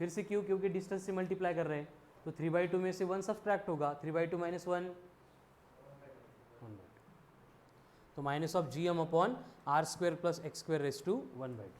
फिर से क्यों, क्योंकि डिस्टेंस से मल्टीप्लाई कर रहे हैं, तो 3/2 में से 1 सब्सट्रैक्ट होगा, 3/2 माइनस 1 1/2, तो minus of G M upon R square plus x square raise to 1/2।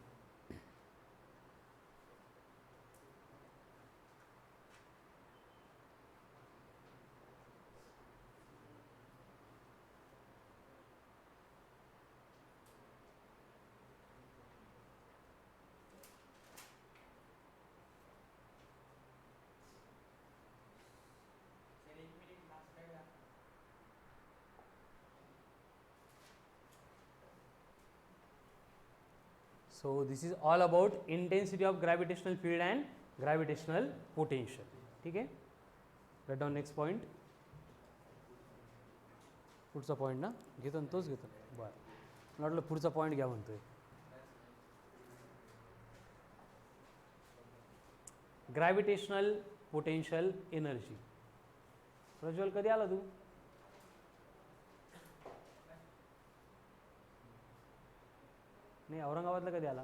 So this is all about intensity of gravitational field and gravitational potential. ठीक है, write down next point. पुढचा पॉईंट ना घेतो ना, तोच घेतो, बरं मला वाटलं पुढचा पॉईंट घ्या म्हणतोय। Gravitational potential energy. प्रज्वल कधी आला तू, नाही औरंगाबादला कधी आला,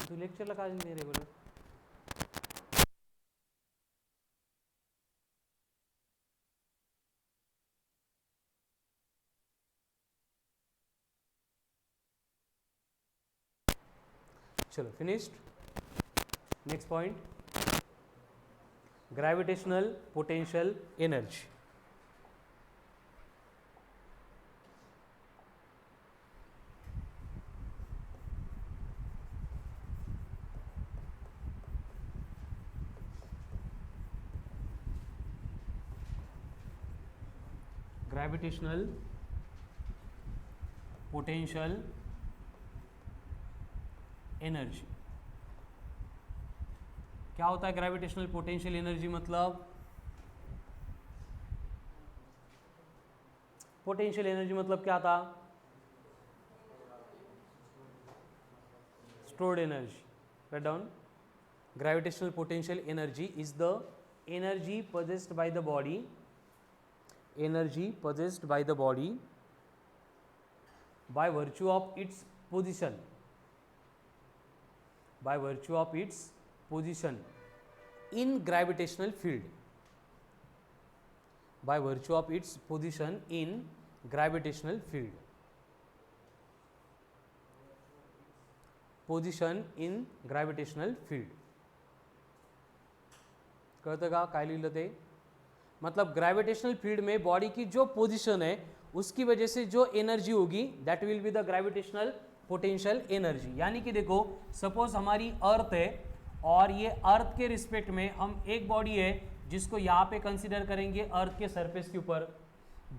तू लेक्चरला का नाही रेग्युलर? चलो finished. Next point, gravitational potential energy. Gravitational potential energy क्या होता है? ग्रेविटेशनल पोटेंशियल एनर्जी मतलब पोटेंशियल एनर्जी मतलब क्या था? Stored energy. Write down. Gravitational potential energy is the energy possessed by the body, by virtue of its position, in gravitational field, by virtue of its position in gravitational field, position in gravitational field. कळतं का काय लिहिलं ते? मतलब gravitational field में body की जो position है उसकी वजह से जो एनर्जी होगी that will be the gravitational potential energy. यानी कि देखो सपोज हमारी अर्थ है और ये अर्थ के रिस्पेक्ट में हम एक बॉडी है जिसको यहाँ पे कंसीडर करेंगे अर्थ के सरफेस के ऊपर,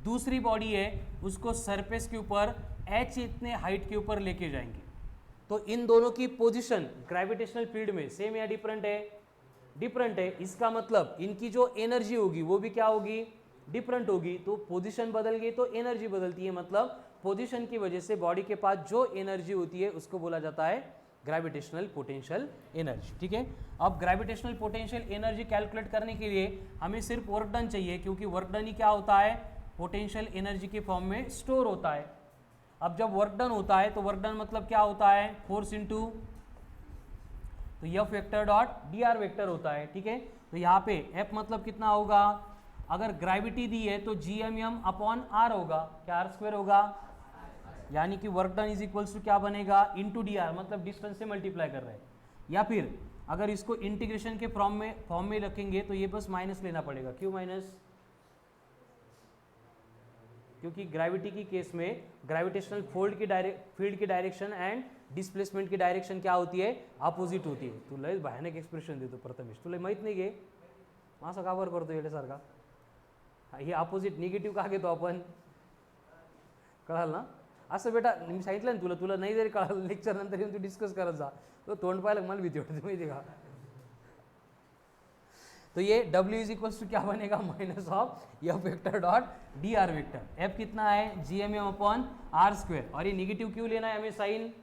दूसरी बॉडी है उसको सरफेस के ऊपर h इतने हाइट के ऊपर लेके जाएंगे. तो इन दोनों की पोजीशन ग्रेविटेशनल फील्ड में सेम या डिफरेंट है? डिफरेंट है. इसका मतलब इनकी जो एनर्जी होगी वो भी क्या होगी? डिफरेंट होगी. तो पोजीशन बदल गई तो एनर्जी बदलती है. मतलब पोजीशन की वजह से बॉडी के पास जो एनर्जी होती है उसको बोला जाता है ग्रेविटेशनल पोटेंशियल एनर्जी. ठीक है. अब ग्रेविटेशनल पोटेंशियल एनर्जी कैलकुलेट करने के लिए हमें सिर्फ वर्क डन चाहिए, क्योंकि वर्क डन ही क्या होता है? पोटेंशियल एनर्जी के फॉर्म में स्टोर होता है. अब जब वर्क डन होता है तो वर्क डन मतलब क्या होता है? फोर्स इंटू तो F vector dot D R vector होता है. ठीक है. तो यहाँ पे एफ मतलब कितना होगा? अगर ग्रेविटी दी है तो G M M upon R होगा. क्या आर स्क्वायर होगा? यानी कि work done is equals to क्या बनेगा? इंटू डी आर, मतलब डिस्टेंस से मल्टीप्लाई कर रहे हैं. या फिर अगर इसको इंटीग्रेशन के फॉर्म में रखेंगे तो ये बस माइनस लेना पड़ेगा. क्यों माइनस? क्योंकि ग्रेविटी की केस में ग्रेविटेशनल फील्ड की डायरेक्शन एंड डिस्प्लेसमेंट की डायरेक्शन क्या होती है? अपोजिट होती है. तुला भयानक एक्सप्रेशन देतो प्रथमेश, तुला माहित नाही घे असं का बरं करतो येण्यासारखा? हे अपोजिट निगेटिव्ह का घेतो आपण? कळाल ना? असं बेटा मी सांगितलं ना तुला, तुला नाही जरी कळालं लेक्चर नंतर येऊन तू डिस्कस करत जा. तो तोंड पाहायला मला भीती वाटते माहिती का? तो ये W इज इक्वल्स टू क्या बनेगा? Minus of F vector dot D R vector. F कितना है? G M M upon R square. और ये निगेटिव क्यों लेना है हमें साइन?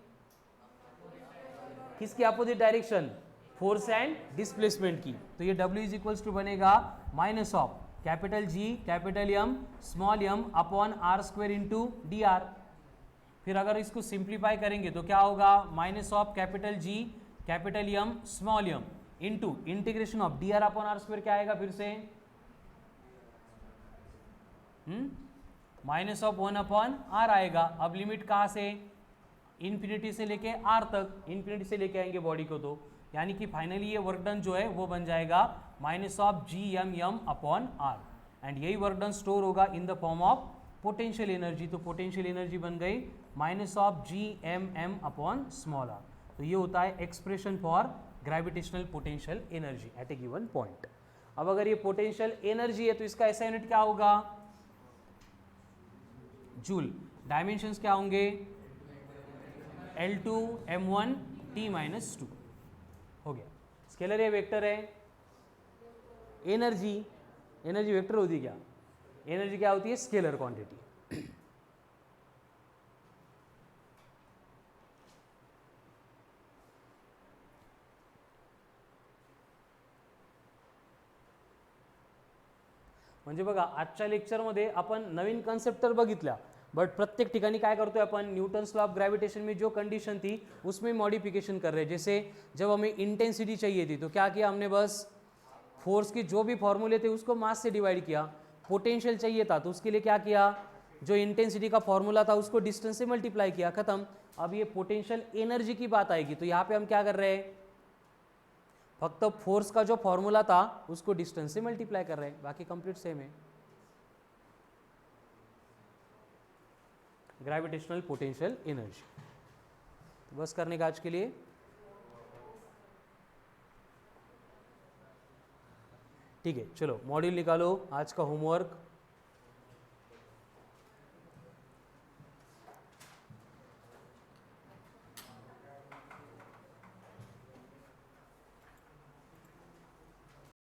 किसकी opposite direction? Force and displacement की. तो ये W इज इक्वल्स टू बनेगा minus of capital G capital M small m upon R square into D R. फिर अगर इसको सिंप्लीफाई करेंगे तो क्या होगा? Minus of capital G capital M small m into integration of D R upon R square. क्या आएगा फिर से? माइनस ऑफ 1 अपॉन आर आएगा. अब लिमिट कहाँ से? इन्फिनिटी से लेके आर तक, इन्फिनिटी से लेके आएंगे बॉडी को. तो यानी कि फाइनली ये वर्क डन जो है वो बन जाएगा minus of G M M upon R. And यही वर्क डन स्टोर होगा in the form of potential energy. तो पोटेंशियल एनर्जी बन गई minus of G M M upon small R. तो ये होता है expression for gravitational potential energy at a given point. अब अगर ये पोटेंशियल एनर्जी है तो इसका ऐसा यूनिट क्या होगा? जूल. डायमेंशंस क्या होंगे? L2 M1 T माइनस 2 हो गया. स्केलर है वेक्टर है? एनर्जी वेक्टर होती है क्या? एनर्जी क्या होती है? Scalar quantity. म्हणजे बघा आजच्या लेक्चरमध्ये आपण नवीन कन्सेप्ट तर बघितल्या, बट प्रत्येक ठिकाणी काय करतोय आपण, न्यूटन्स लॉ ऑफ ग्रेविटेशन में जो कंडीशन थी उसमें मॉडिफिकेशन कर रहे हैं. जैसे जब हमें इंटेंसिटी चाहिए थी तो क्या किया हमने, बस फोर्स के जो भी फॉर्मूले थे उसको मास से डिवाइड किया. पोटेंशियल चाहिए था तो उसके लिए क्या किया, जो इंटेंसिटी का फॉर्मूला था उसको डिस्टेंस से मल्टीप्लाई किया, खत्म. अब ये पोटेंशियल एनर्जी की बात आएगी तो यहाँ पे हम क्या कर रहे हैं, फक्त फोर्स का जो फॉर्मूला था उसको डिस्टेंस से मल्टीप्लाई कर रहे हैं, बाकी कंप्लीट सेम है. Gravitational potential energy. तो बस करने का आज के लिए. ठीक है, चलो मॉड्यूल निकालो. आज का होमवर्क